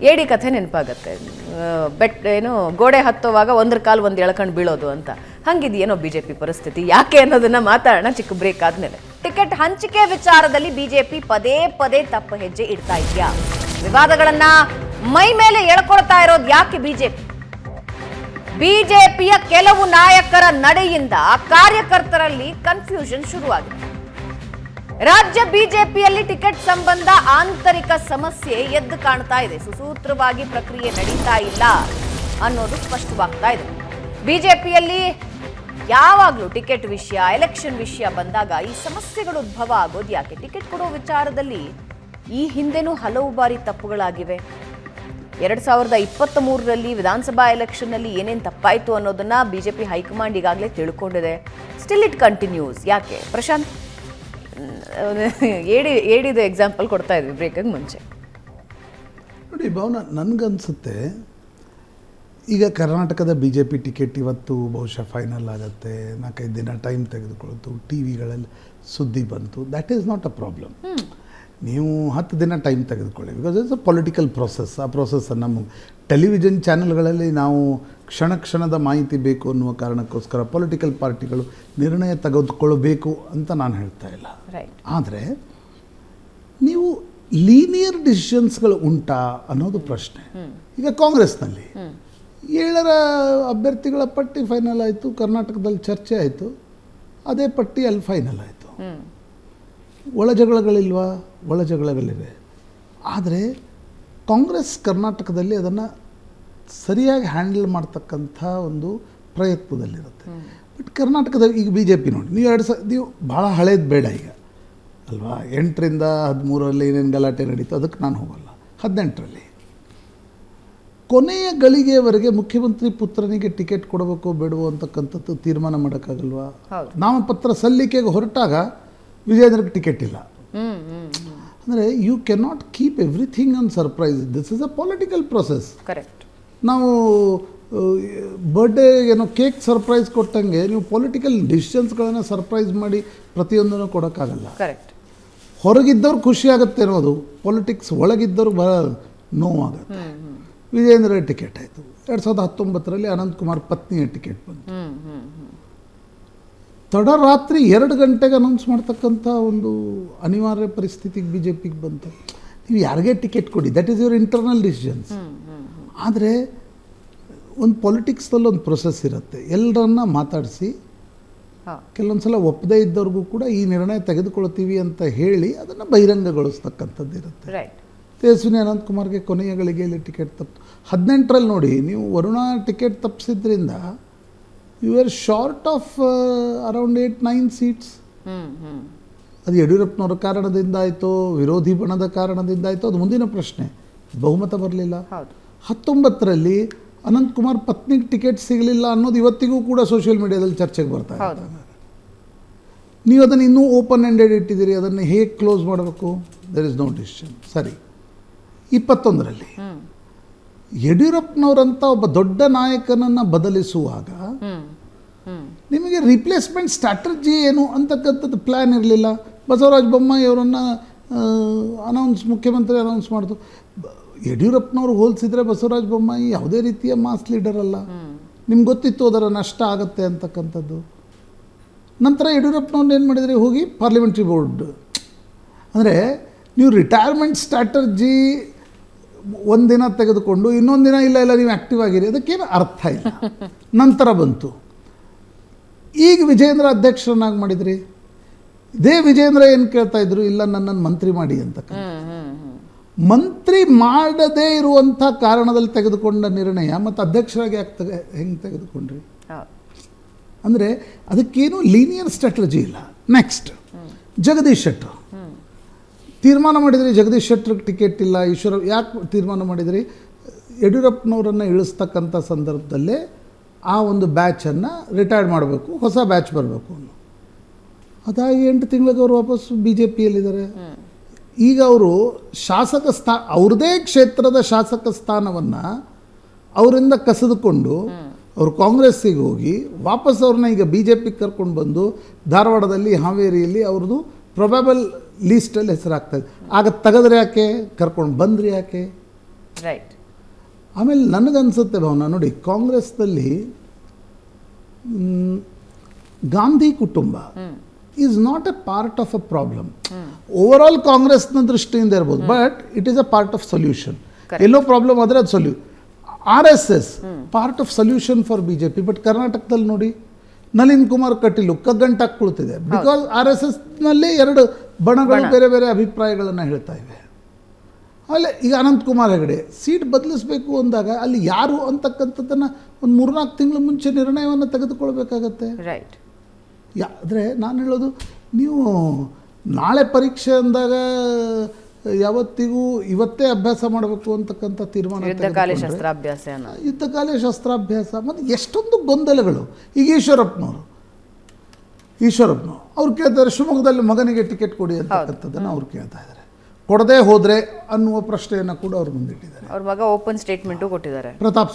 ಏಡಿ ಕಥೆ ನೆನಪಾಗತ್ತೆ. ಏನು ಗೋಡೆ ಹತ್ತುವಾಗ ಒಂದ್ರ ಕಾಲು ಒಂದು ಎಳ್ಕೊಂಡು ಬೀಳೋದು ಅಂತ. ಹಂಗಿದೆಯೇನೋ ಬಿಜೆಪಿ ಪರಿಸ್ಥಿತಿ. ಯಾಕೆ ಅನ್ನೋದನ್ನ ಮಾತಾಡೋಣ ಚಿಕ್ಕ ಬ್ರೇಕ್ ಆದ್ಮೇಲೆ. ಟಿಕೆಟ್ ಹಂಚಿಕೆ ವಿಚಾರದಲ್ಲಿ ಬಿಜೆಪಿ ಪದೇ ಪದೇ ತಪ್ಪು ಹೆಜ್ಜೆ ಇಡ್ತಾ ಇದೆಯಾ? ವಿವಾದಗಳನ್ನ ಮೈ ಮೇಲೆ ಎಳ್ಕೊಳ್ತಾ ಇರೋದು ಯಾಕೆ ಬಿಜೆಪಿ? ಬಿಜೆಪಿಯ ಕೆಲವು ನಾಯಕರ ನಡೆಯಿಂದ ಕಾರ್ಯಕರ್ತರಲ್ಲಿ ಕನ್ಫ್ಯೂಷನ್ ಶುರುವಾಗಿದೆ. ರಾಜ್ಯ ಬಿಜೆಪಿಯಲ್ಲಿ ಟಿಕೆಟ್ ಸಂಬಂಧ ಆಂತರಿಕ ಸಮಸ್ಯೆ ಎದ್ದು ಕಾಣ್ತಾ ಇದೆ. ಸುಸೂತ್ರವಾಗಿ ಪ್ರಕ್ರಿಯೆ ನಡೀತಾ ಇಲ್ಲ ಅನ್ನೋದು ಸ್ಪಷ್ಟವಾಗ್ತಾ ಇದೆ. ಬಿಜೆಪಿಯಲ್ಲಿ ಯಾವಾಗಲೂ ಟಿಕೆಟ್ ವಿಷಯ, ಎಲೆಕ್ಷನ್ ವಿಷಯ ಬಂದಾಗ ಈ ಸಮಸ್ಯೆಗಳು ಉದ್ಭವ ಆಗೋದು ಯಾಕೆ? ಟಿಕೆಟ್ ಕೊಡೋ ವಿಚಾರದಲ್ಲಿ ಈ ಹಿಂದೆನೂ ಹಲವು ಬಾರಿ ತಪ್ಪುಗಳಾಗಿವೆ. 2023ರಲ್ಲಿ ವಿಧಾನಸಭಾ ಎಲೆಕ್ಷನ್ನಲ್ಲಿ ಏನೇನು ತಪ್ಪಾಯಿತು ಅನ್ನೋದನ್ನ ಬಿಜೆಪಿ ಹೈಕಮಾಂಡ್ ಈಗಾಗಲೇ ತಿಳ್ಕೊಂಡಿದೆ. Still it continues. ಯಾಕೆ ಪ್ರಶಾಂತ್? ಏಡಿದು ಎಕ್ಸಾಂಪಲ್ ಕೊಡ್ತಾ ಇದ್ವಿ ಬ್ರೇಕಿಗೆ ಮುಂಚೆ. ನೋಡಿ ಭಾವನಾ, ನನಗನ್ಸುತ್ತೆ ಈಗ ಕರ್ನಾಟಕದ ಬಿ ಜೆ ಪಿ ಟಿಕೆಟ್ ಇವತ್ತು ಬಹುಶಃ ಫೈನಲ್ ಆಗುತ್ತೆ, 4-5 ದಿನ ಟೈಮ್ ತೆಗೆದುಕೊಳ್ತು, ಟಿ ವಿಗಳಲ್ಲಿ ಸುದ್ದಿ ಬಂತು. That is not a problem. ನೀವು 10 ದಿನ ಟೈಮ್ ತೆಗೆದುಕೊಳ್ಳಿ, because it's a political process. ಆ ಪ್ರೊಸೆಸ್ಸನ್ನು ಟೆಲಿವಿಷನ್ ಚಾನೆಲ್ಗಳಲ್ಲಿ ನಾವು ಕ್ಷಣ ಕ್ಷಣದ ಮಾಹಿತಿ ಬೇಕು ಅನ್ನುವ ಕಾರಣಕ್ಕೋಸ್ಕರ ಪೊಲಿಟಿಕಲ್ ಪಾರ್ಟಿಗಳು ನಿರ್ಣಯ ತೆಗೆದುಕೊಳ್ಳಬೇಕು ಅಂತ ನಾನು ಹೇಳ್ತಾ ಇಲ್ಲ. ಆದರೆ ನೀವು ಲೀನಿಯರ್ ಡಿಸಿಷನ್ಸ್ಗಳು ಉಂಟಾ ಅನ್ನೋದು ಪ್ರಶ್ನೆ. ಈಗ ಕಾಂಗ್ರೆಸ್ನಲ್ಲಿ 7 ಅಭ್ಯರ್ಥಿಗಳ ಪಟ್ಟಿ ಫೈನಲ್ ಆಯಿತು, ಕರ್ನಾಟಕದಲ್ಲಿ ಚರ್ಚೆ ಆಯಿತು, ಅದೇ ಪಟ್ಟಿ ಅಲ್ಲಿ ಫೈನಲ್ ಆಯಿತು. ಒಳಜಗಳಗಳಿಲ್ವಾ? ಒಳಜಗಳಗಳಿವೆ. ಆದರೆ ಕಾಂಗ್ರೆಸ್ ಕರ್ನಾಟಕದಲ್ಲಿ ಅದನ್ನು ಸರಿಯಾಗಿ ಹ್ಯಾಂಡಲ್ ಮಾಡ್ತಕ್ಕಂಥ ಒಂದು ಪ್ರಯತ್ನದಲ್ಲಿರುತ್ತೆ. ಬಟ್ ಕರ್ನಾಟಕದಲ್ಲಿ ಈಗ ಬಿ ಜೆ ಪಿ ನೋಡಿ, ನೀವು ಭಾಳ ಹಳೇದು ಬೇಡ ಈಗ ಅಲ್ವಾ. 8ರಿಂದ 13ರಲ್ಲಿ ಏನೇನು ಗಲಾಟೆ ನಡೀತು ಅದಕ್ಕೆ ನಾನು ಹೋಗಲ್ಲ. 18ರಲ್ಲಿ ಕೊನೆಯ ಗಳಿಗೆಯವರೆಗೆ ಮುಖ್ಯಮಂತ್ರಿ ಪುತ್ರನಿಗೆ ಟಿಕೆಟ್ ಕೊಡಬೇಕೋ ಬೇಡವೋ ಅಂತಕ್ಕಂಥದ್ದು ತೀರ್ಮಾನ ಮಾಡೋಕ್ಕಾಗಲ್ವಾ? ನಾಮಪತ್ರ ಸಲ್ಲಿಕೆಗೆ ಹೊರಟಾಗ ವಿಜೇಂದ್ರಕ್ಕೆ ಟಿಕೆಟ್ ಇಲ್ಲ ಅಂದರೆ you can not keep everything on surprise. This is a political process. Correct. ನಾವು ಬರ್ಡೇ ಏನೋ ಕೇಕ್ ಸರ್ಪ್ರೈಸ್ ಕೊಟ್ಟಂಗೆ ನೀವು ಪೊಲಿಟಿಕಲ್ ಡಿಸಿಷನ್ಸ್ಗಳನ್ನು ಸರ್ಪ್ರೈಸ್ ಮಾಡಿ ಪ್ರತಿಯೊಂದನ್ನು ಕೊಡೋಕ್ಕಾಗಲ್ಲ. ಕರೆಕ್ಟ್. ಹೊರಗಿದ್ದವ್ರು ಖುಷಿ ಆಗುತ್ತೆ ಅನ್ನೋದು, ಪೊಲಿಟಿಕ್ಸ್ ಒಳಗಿದ್ದವ್ರು ಬಹಳ ನೋವಾಗುತ್ತೆ. ವಿಜೇಂದ್ರ ಟಿಕೆಟ್ ಆಯಿತು. 2019ರಲ್ಲಿ ಅನಂತಕುಮಾರ್ ಪತ್ನಿಯ ಟಿಕೆಟ್ ಬಂತು. ತಡರಾತ್ರಿ 2 ಗಂಟೆಗೆ ಅನೌನ್ಸ್ ಮಾಡ್ತಕ್ಕಂಥ ಒಂದು ಅನಿವಾರ್ಯ ಪರಿಸ್ಥಿತಿಗೆ ಬಿ ಜೆ ಪಿಗೆ ಬಂತು. ನೀವು ಯಾರಿಗೇ ಟಿಕೆಟ್ ಕೊಡಿ, that is your internal decisions. ಆದರೆ ಒಂದು ಪೊಲಿಟಿಕ್ಸ್ದಲ್ಲಿ ಒಂದು ಪ್ರೊಸೆಸ್ ಇರುತ್ತೆ. ಎಲ್ಲರನ್ನ ಮಾತಾಡಿಸಿ ಕೆಲವೊಂದು ಸಲ ಒಪ್ಪದೇ ಇದ್ದವ್ರಿಗೂ ಕೂಡ ಈ ನಿರ್ಣಯ ತೆಗೆದುಕೊಳ್ತೀವಿ ಅಂತ ಹೇಳಿ ಅದನ್ನು ಬಹಿರಂಗಗೊಳಿಸ್ತಕ್ಕಂಥದ್ದು ಇರುತ್ತೆ. ತೇಜಸ್ವಿನಿ ಅನಂತಕುಮಾರ್ಗೆ ಕೊನೆಯ ಗಳಿಗೆಯಲ್ಲಿ ಟಿಕೆಟ್ ತಪ್ಪು. 18ರಲ್ಲಿ ನೋಡಿ, ನೀವು ವರುಣಾ ಟಿಕೆಟ್ ತಪ್ಪಿಸಿದ್ರಿಂದ you are short of around 8-9 seats. ಅದು ಯಡಿಯೂರಪ್ಪನವರ ಕಾರಣದಿಂದ ಆಯಿತು, ವಿರೋಧಿ ಬಣದ ಕಾರಣದಿಂದ ಆಯಿತು, ಅದು ಮುಂದಿನ ಪ್ರಶ್ನೆ. ಬಹುಮತ ಬರಲಿಲ್ಲ. 19ರಲ್ಲಿ ಅನಂತಕುಮಾರ್ ಪತ್ನಿಗೆ ಟಿಕೆಟ್ ಸಿಗಲಿಲ್ಲ ಅನ್ನೋದು ಇವತ್ತಿಗೂ ಕೂಡ ಸೋಷಿಯಲ್ ಮೀಡಿಯಾದಲ್ಲಿ ಚರ್ಚೆಗೆ ಬರ್ತಾ ಇದೆ. ನೀವು ಅದನ್ನು ಇನ್ನೂ ಓಪನ್ ಎಂಡೆಡ್ ಇಟ್ಟಿದ್ದೀರಿ, ಅದನ್ನು ಹೇಗೆ ಕ್ಲೋಸ್ ಮಾಡಬೇಕು? There is no decision. ಸರಿ. 21ರಲ್ಲಿ ಯಡಿಯೂರಪ್ಪನವರಂಥ ಒಬ್ಬ ದೊಡ್ಡ ನಾಯಕನನ್ನು ಬದಲಿಸುವಾಗ ನಿಮಗೆ ರಿಪ್ಲೇಸ್ಮೆಂಟ್ ಸ್ಟ್ರಾಟಜಿ ಏನು ಅಂತಕ್ಕಂಥದ್ದು ಪ್ಲ್ಯಾನ್ ಇರಲಿಲ್ಲ. ಬಸವರಾಜ ಬೊಮ್ಮಾಯಿ ಅವರನ್ನು ಮುಖ್ಯಮಂತ್ರಿ ಅನೌನ್ಸ್ ಮಾಡಿದ್ರು. ಯಡಿಯೂರಪ್ಪನವ್ರು ಹೋಲಿಸಿದರೆ ಬಸವರಾಜ ಬೊಮ್ಮಾಯಿ ಯಾವುದೇ ರೀತಿಯ ಮಾಸ್ ಲೀಡರ್ ಅಲ್ಲ. ನಿಮ್ಗೆ ಗೊತ್ತಿತ್ತು ಅದರ ನಷ್ಟ ಆಗುತ್ತೆ ಅಂತಕ್ಕಂಥದ್ದು. ನಂತರ ಯಡಿಯೂರಪ್ಪನವ್ರನ್ನ ಏನು ಮಾಡಿದರೆ, ಹೋಗಿ ಪಾರ್ಲಿಮೆಂಟ್ರಿ ಬೋರ್ಡ್ ಅಂದರೆ ನೀವು ರಿಟೈರ್ಮೆಂಟ್ ಸ್ಟ್ರಾಟರ್ಜಿ ಒಂದಿನ ತೆಗೆದುಕೊಂಡು ಇನ್ನೊಂದು ದಿನ ಇಲ್ಲ ನೀವು ಆ್ಯಕ್ಟಿವ್ ಆಗಿರಿ, ಅದಕ್ಕೇನು ಅರ್ಥ ಇಲ್ಲ. ನಂತರ ಬಂತು, ಈಗ ವಿಜೇಂದ್ರ ಅಧ್ಯಕ್ಷರನ್ನಾಗಿ ಮಾಡಿದ್ರಿ. ಇದೇ ವಿಜೇಂದ್ರ ಏನು ಕೇಳ್ತಾ ಇದ್ರು, ಇಲ್ಲ ನನ್ನನ್ನು ಮಂತ್ರಿ ಮಾಡಿ ಅಂತಕ್ಕಂಥ. ಮಂತ್ರಿ ಮಾಡದೇ ಇರುವಂಥ ಕಾರಣದಲ್ಲಿ ತೆಗೆದುಕೊಂಡ ನಿರ್ಣಯ ಮತ್ತು ಅಧ್ಯಕ್ಷರಾಗಿ ಹೆಂಗೆ ತೆಗೆದುಕೊಂಡ್ರಿ? ಅಂದರೆ ಅದಕ್ಕೇನು ಲೀನಿಯರ್ ಸ್ಟ್ರಾಟಜಿ ಇಲ್ಲ. ನೆಕ್ಸ್ಟ್ ಜಗದೀಶ್ ಶೆಟ್ಟರ್ ತೀರ್ಮಾನ ಮಾಡಿದ್ರಿ, ಜಗದೀಶ್ ಶೆಟ್ಟರ್ಗೆ ಟಿಕೆಟ್ ಇಲ್ಲ. ಈಶ್ವರ ಯಾಕೆ ತೀರ್ಮಾನ ಮಾಡಿದ್ರಿ? ಯಡಿಯೂರಪ್ಪನವರನ್ನು ಇಳಿಸ್ತಕ್ಕಂಥ ಸಂದರ್ಭದಲ್ಲೇ ಆ ಒಂದು ಬ್ಯಾಚನ್ನು ರಿಟೈರ್ಡ್ ಮಾಡಬೇಕು, ಹೊಸ ಬ್ಯಾಚ್ ಬರಬೇಕು ಅನ್ನೋ ಅದಾಗಿ 8 ತಿಂಗಳಿಗೆ ಅವರು ವಾಪಸ್ ಬಿ ಜೆ ಪಿಯಲ್ಲಿದ್ದಾರೆ. ಈಗ ಅವರು ಅವ್ರದ್ದೇ ಕ್ಷೇತ್ರದ ಶಾಸಕ ಸ್ಥಾನವನ್ನು ಅವರಿಂದ ಕಸಿದುಕೊಂಡು ಅವರು ಕಾಂಗ್ರೆಸ್ಸಿಗೆ ಹೋಗಿ ವಾಪಸ್ ಅವ್ರನ್ನ ಈಗ ಬಿ ಜೆ ಪಿಗೆ ಕರ್ಕೊಂಡು ಬಂದು ಧಾರವಾಡದಲ್ಲಿ, ಹಾವೇರಿಯಲ್ಲಿ ಅವ್ರದ್ದು ಪ್ರೊಬೆಬಲ್ ಲೀಸ್ಟಲ್ಲಿ ಹೆಸರಾಗ್ತಾಯಿದೆ. ಆಗ ತೆಗೆದ್ರೆ ಯಾಕೆ, ಕರ್ಕೊಂಡು ಬಂದ್ರಿ ಯಾಕೆ? ರೈಟ್. ಆಮೇಲೆ ನನಗನ್ಸುತ್ತೆ ಭಾವನ, ನೋಡಿ, ಕಾಂಗ್ರೆಸ್ನಲ್ಲಿ ಗಾಂಧಿ ಕುಟುಂಬ is not A part of a problem. Over all ಕಾಂಗ್ರೆಸ್ನ ದೃಷ್ಟಿಯಿಂದ ಇರ್ಬೋದು, but it is a part of solution. Yellow problem ಆದರೆ ಅದು RSS part of solution for BJP. But ಕರ್ನಾಟಕದಲ್ಲಿ ನೋಡಿ, ನಳಿನ್ ಕುಮಾರ್ ಕಟೀಲು ಕಗ್ಗಂಟಾಗಿ ಕುಳಿತಿದೆ. ಬಿಕಾಸ್ RSSನಲ್ಲಿ 2 ಬಣಗಳು ಬೇರೆ ಬೇರೆ ಅಭಿಪ್ರಾಯಗಳನ್ನು ಹೇಳ್ತಾ ಇವೆ. ಆಮೇಲೆ ಈಗ ಅನಂತಕುಮಾರ್ ಹೆಗಡೆ ಸೀಟ್ ಬದಲಿಸಬೇಕು ಅಂದಾಗ ಅಲ್ಲಿ ಯಾರು ಅಂತಕ್ಕಂಥದ್ದನ್ನು ಒಂದು 3-4 ತಿಂಗಳ ಮುಂಚೆ ನಿರ್ಣಯವನ್ನು ತೆಗೆದುಕೊಳ್ಬೇಕಾಗತ್ತೆ. ರೈಟ್. ಆದರೆ ನಾನು ಹೇಳೋದು, ನೀವು ನಾಳೆ ಪರೀಕ್ಷೆ ಅಂದಾಗ ಯಾವತ್ತಿಗೂ ಇವತ್ತೇ ಅಭ್ಯಾಸ ಮಾಡಬೇಕು ಅಂತಕ್ಕಂಥ ತೀರ್ಮಾನ, ಯುದ್ಧಕಾಲ ಶಸ್ತ್ರಾಭ್ಯಾಸ, ಮತ್ತು ಎಷ್ಟೊಂದು ಗೊಂದಲಗಳು. ಈಗ ಈಶ್ವರಪ್ಪನವರು ಅವ್ರು ಕೇಳ್ತಾರೆ, ಶಿವಮೊಗ್ಗದಲ್ಲಿ ಮಗನಿಗೆ ಟಿಕೆಟ್ ಕೊಡಿ ಅಂತಕ್ಕಂಥದ್ದನ್ನು ಅವ್ರು ಕೇಳ್ತಾ ಇದ್ದಾರೆ. ಕೊಡದೆ ಹೋದರೆ ಅನ್ನುವ ಪ್ರಶ್ನೆಯನ್ನು ಕೂಡ ಅವ್ರು ಮುಂದಿಟ್ಟಿದ್ದಾರೆ. ಅವ್ರ ಮಗ ಓಪನ್ ಸ್ಟೇಟ್ಮೆಂಟು ಕೊಟ್ಟಿದ್ದಾರೆ. ಪ್ರತಾಪ್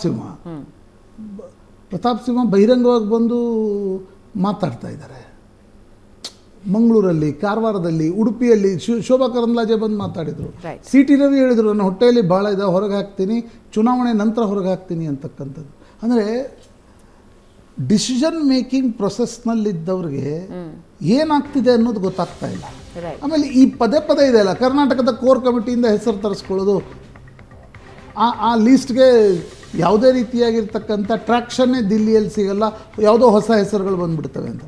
ಸಿಂಹ ಬಹಿರಂಗವಾಗಿ ಬಂದು ಮಾತಾಡ್ತಾ ಇದ್ದಾರೆ. ಮಂಗಳೂರಲ್ಲಿ, ಕಾರವಾರದಲ್ಲಿ, ಉಡುಪಿಯಲ್ಲಿ ಶೋಭಾ ಕರಂದ್ಲಾಜೆ ಬಂದು ಮಾತಾಡಿದರು. CT ರವಿ ಹೇಳಿದರು, ನನ್ನ ಹೊಟ್ಟೆಯಲ್ಲಿ ಭಾಳ ಇದೆ, ಹೊರಗೆ ಹಾಕ್ತೀನಿ, ಚುನಾವಣೆ ನಂತರ ಹೊರಗೆ ಹಾಕ್ತೀನಿ ಅಂತಕ್ಕಂಥದ್ದು. ಅಂದರೆ ಡಿಸಿಷನ್ ಮೇಕಿಂಗ್ ಪ್ರೊಸೆಸ್ನಲ್ಲಿದ್ದವ್ರಿಗೆ ಏನಾಗ್ತಿದೆ ಅನ್ನೋದು ಗೊತ್ತಾಗ್ತಾ ಇಲ್ಲ. ಆಮೇಲೆ ಈ ಪದೇ ಇದೆ ಅಲ್ಲ, ಕರ್ನಾಟಕದ ಕೋರ್ ಕಮಿಟಿಯಿಂದ ಹೆಸರು ತರಿಸ್ಕೊಳ್ಳೋದು, ಆ ಲೀಸ್ಟ್ಗೆ ಯಾವುದೇ ರೀತಿಯಾಗಿರ್ತಕ್ಕಂಥ ಟ್ರ್ಯಾಕ್ಷನ್ನೇ ದಿಲ್ಲಿಯಲ್ಲಿ ಸಿಗಲ್ಲ, ಯಾವುದೋ ಹೊಸ ಹೆಸರುಗಳು ಬಂದುಬಿಡ್ತವೆ ಅಂತ.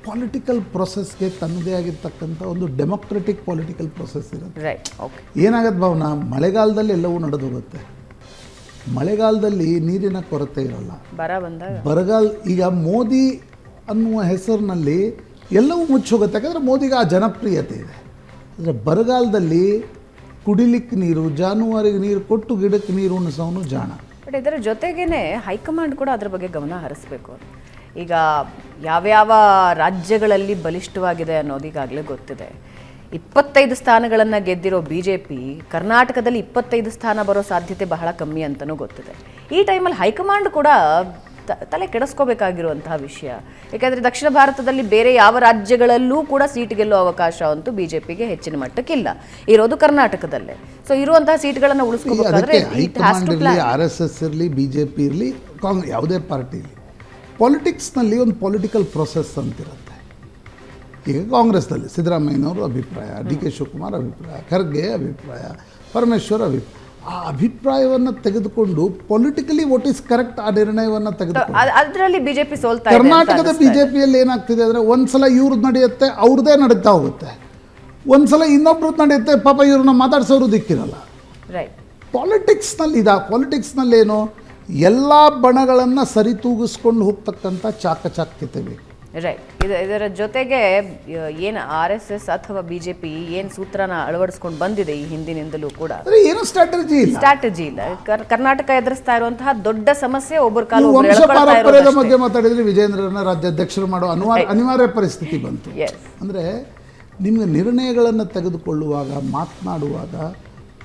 ಪೊಲಿಟಿಕಲ್ ಪ್ರೊಸೆಸ್ಗೆ ತನ್ನದೇ ಆಗಿರ್ತಕ್ಕಂಥ ಒಂದು ಡೆಮೊಕ್ರೆಟಿಕ್ ಪೊಲಿಟಿಕಲ್ ಪ್ರೊಸೆಸ್ ಇರುತ್ತೆ. ಏನಾಗತ್ತೆ ಭಾವನ, ಮಳೆಗಾಲದಲ್ಲಿ ಎಲ್ಲವೂ ನಡೆದು ಹೋಗುತ್ತೆ. ಮಳೆಗಾಲದಲ್ಲಿ ನೀರಿನ ಕೊರತೆ ಇರಲ್ಲ. ಬರಗಾಲ, ಈಗ ಮೋದಿ ಅನ್ನುವ ಹೆಸರಿನಲ್ಲಿ ಎಲ್ಲವೂ ಮುಚ್ಚೋಗುತ್ತೆ, ಯಾಕಂದರೆ ಮೋದಿಗೆ ಆ ಜನಪ್ರಿಯತೆ ಇದೆ. ಅಂದರೆ ಬರಗಾಲದಲ್ಲಿ ಕುಡಿಲಿಕ್ಕೆ ನೀರು, ಜಾನುವಾರಿಗೆ ನೀರು ಕೊಟ್ಟು ಗಿಡಕ್ಕೆ ನೀರು ಉಣಿಸೋನು ಜಾಣ. ಬಟ್ ಇದರ ಜೊತೆಗೇನೆ ಹೈಕಮಾಂಡ್ ಕೂಡ ಅದ್ರ ಬಗ್ಗೆ ಗಮನ ಹರಿಸಬೇಕು. ಈಗ ಯಾವ್ಯಾವ ರಾಜ್ಯಗಳಲ್ಲಿ ಬಲಿಷ್ಠವಾಗಿದೆ ಅನ್ನೋದು ಈಗಾಗಲೇ ಗೊತ್ತಿದೆ. 25 ಸ್ಥಾನಗಳನ್ನು ಗೆದ್ದಿರೋ BJP ಕರ್ನಾಟಕದಲ್ಲಿ 25 ಸ್ಥಾನ ಬರೋ ಸಾಧ್ಯತೆ ಬಹಳ ಕಮ್ಮಿ ಅಂತಲೂ ಗೊತ್ತಿದೆ. ಈ ಟೈಮಲ್ಲಿ ಹೈಕಮಾಂಡ್ ಕೂಡ ತಲೆ ಕೆಡಿಸ್ಕೋಬೇಕಾಗಿರುವಂತಹ ವಿಷಯ. ಯಾಕಂದರೆ ದಕ್ಷಿಣ ಭಾರತದಲ್ಲಿ ಬೇರೆ ಯಾವ ರಾಜ್ಯಗಳಲ್ಲೂ ಕೂಡ ಸೀಟ್ ಗೆಲ್ಲೋ ಅವಕಾಶ ಅಂತೂ BJPಗೆ ಹೆಚ್ಚಿನ ಮಟ್ಟಕ್ಕಿಲ್ಲ, ಇರೋದು ಕರ್ನಾಟಕದಲ್ಲೇ. ಸೊ ಇರುವಂತಹ ಸೀಟ್ಗಳನ್ನು ಉಳಿಸ್ಕೋಬೇಕಾದ್ರೆ RSS ಇರಲಿ, BJP ಇರಲಿ, ಯಾವುದೇ ಪಾರ್ಟಿ ಇರಲಿ, ಪಾಲಿಟಿಕ್ಸ್ನಲ್ಲಿ ಒಂದು ಪೊಲಿಟಿಕಲ್ ಪ್ರೊಸೆಸ್ ಅಂತಿರುತ್ತೆ. ಈಗ ಕಾಂಗ್ರೆಸ್ನಲ್ಲಿ ಸಿದ್ದರಾಮಯ್ಯನವರು ಅಭಿಪ್ರಾಯ, DK ಶಿವಕುಮಾರ್ ಅಭಿಪ್ರಾಯ, ಖರ್ಗೆ ಅಭಿಪ್ರಾಯ, ಪರಮೇಶ್ವರ್ ಅಭಿಪ್ರಾಯ, ಆ ಅಭಿಪ್ರಾಯವನ್ನು ತೆಗೆದುಕೊಂಡು ಪೊಲಿಟಿಕಲಿ ವಾಟ್ ಈಸ್ ಕರೆಕ್ಟ್ ಆ ನಿರ್ಣಯವನ್ನು ತೆಗೆದುಕೊಂಡು ಅದರಲ್ಲಿ BJP ಸೋಲ್ತಾ ಇದೆ. ಕರ್ನಾಟಕದ BJPಯಲ್ಲಿ ಏನಾಗ್ತಿದೆ ಅಂದರೆ, ಒಂದ್ಸಲ ಇವ್ರದ್ದು ನಡೆಯುತ್ತೆ, ಅವ್ರದ್ದೇ ನಡೀತಾ ಹೋಗುತ್ತೆ, ಒಂದ್ಸಲ ಇನ್ನೊಬ್ರದ್ದು ನಡೆಯುತ್ತೆ, ಪಾಪ ಇವ್ರನ್ನ ಮಾತಾಡ್ಸೋರು ದಿಕ್ಕಿರಲ್ಲ. ಪಾಲಿಟಿಕ್ಸ್ನಲ್ಲೇನು, ಎಲ್ಲ ಬಣಗಳನ್ನು ಸರಿತೂಗಿಸ್ಕೊಂಡು ಹೋಗ್ತಕ್ಕಂಥ ಚಾಕಚಾಕ್ಯತೆ ಬೇಕು. ರೈಟ್. ಇದರ ಜೊತೆಗೆ ಏನು RSS ಅಥವಾ BJP ಏನು ಸೂತ್ರನ ಅಳವಡಿಸ್ಕೊಂಡು ಬಂದಿದೆ ಈ ಹಿಂದಿನಿಂದಲೂ ಕೂಡ, ಏನು ಸ್ಟ್ರಾಟಜಿ ಇಲ್ಲ. ಕರ್ನಾಟಕ ಎದುರಿಸ್ತಾ ಇರುವಂತಹ ದೊಡ್ಡ ಸಮಸ್ಯೆ ಒಬ್ಬರ ಕಾಲ ಪಾರಂಪರ್ಯದ ಬಗ್ಗೆ ಮಾತಾಡಿದ್ರೆ ವಿಜೇಂದ್ರನ ರಾಜ್ಯಾಧ್ಯಕ್ಷರು ಮಾಡೋ ಅನಿವಾರ್ಯ ಪರಿಸ್ಥಿತಿ ಬಂತು. ಅಂದರೆ ನಿಮಗೆ ನಿರ್ಣಯಗಳನ್ನು ತೆಗೆದುಕೊಳ್ಳುವಾಗ, ಮಾತನಾಡುವಾಗ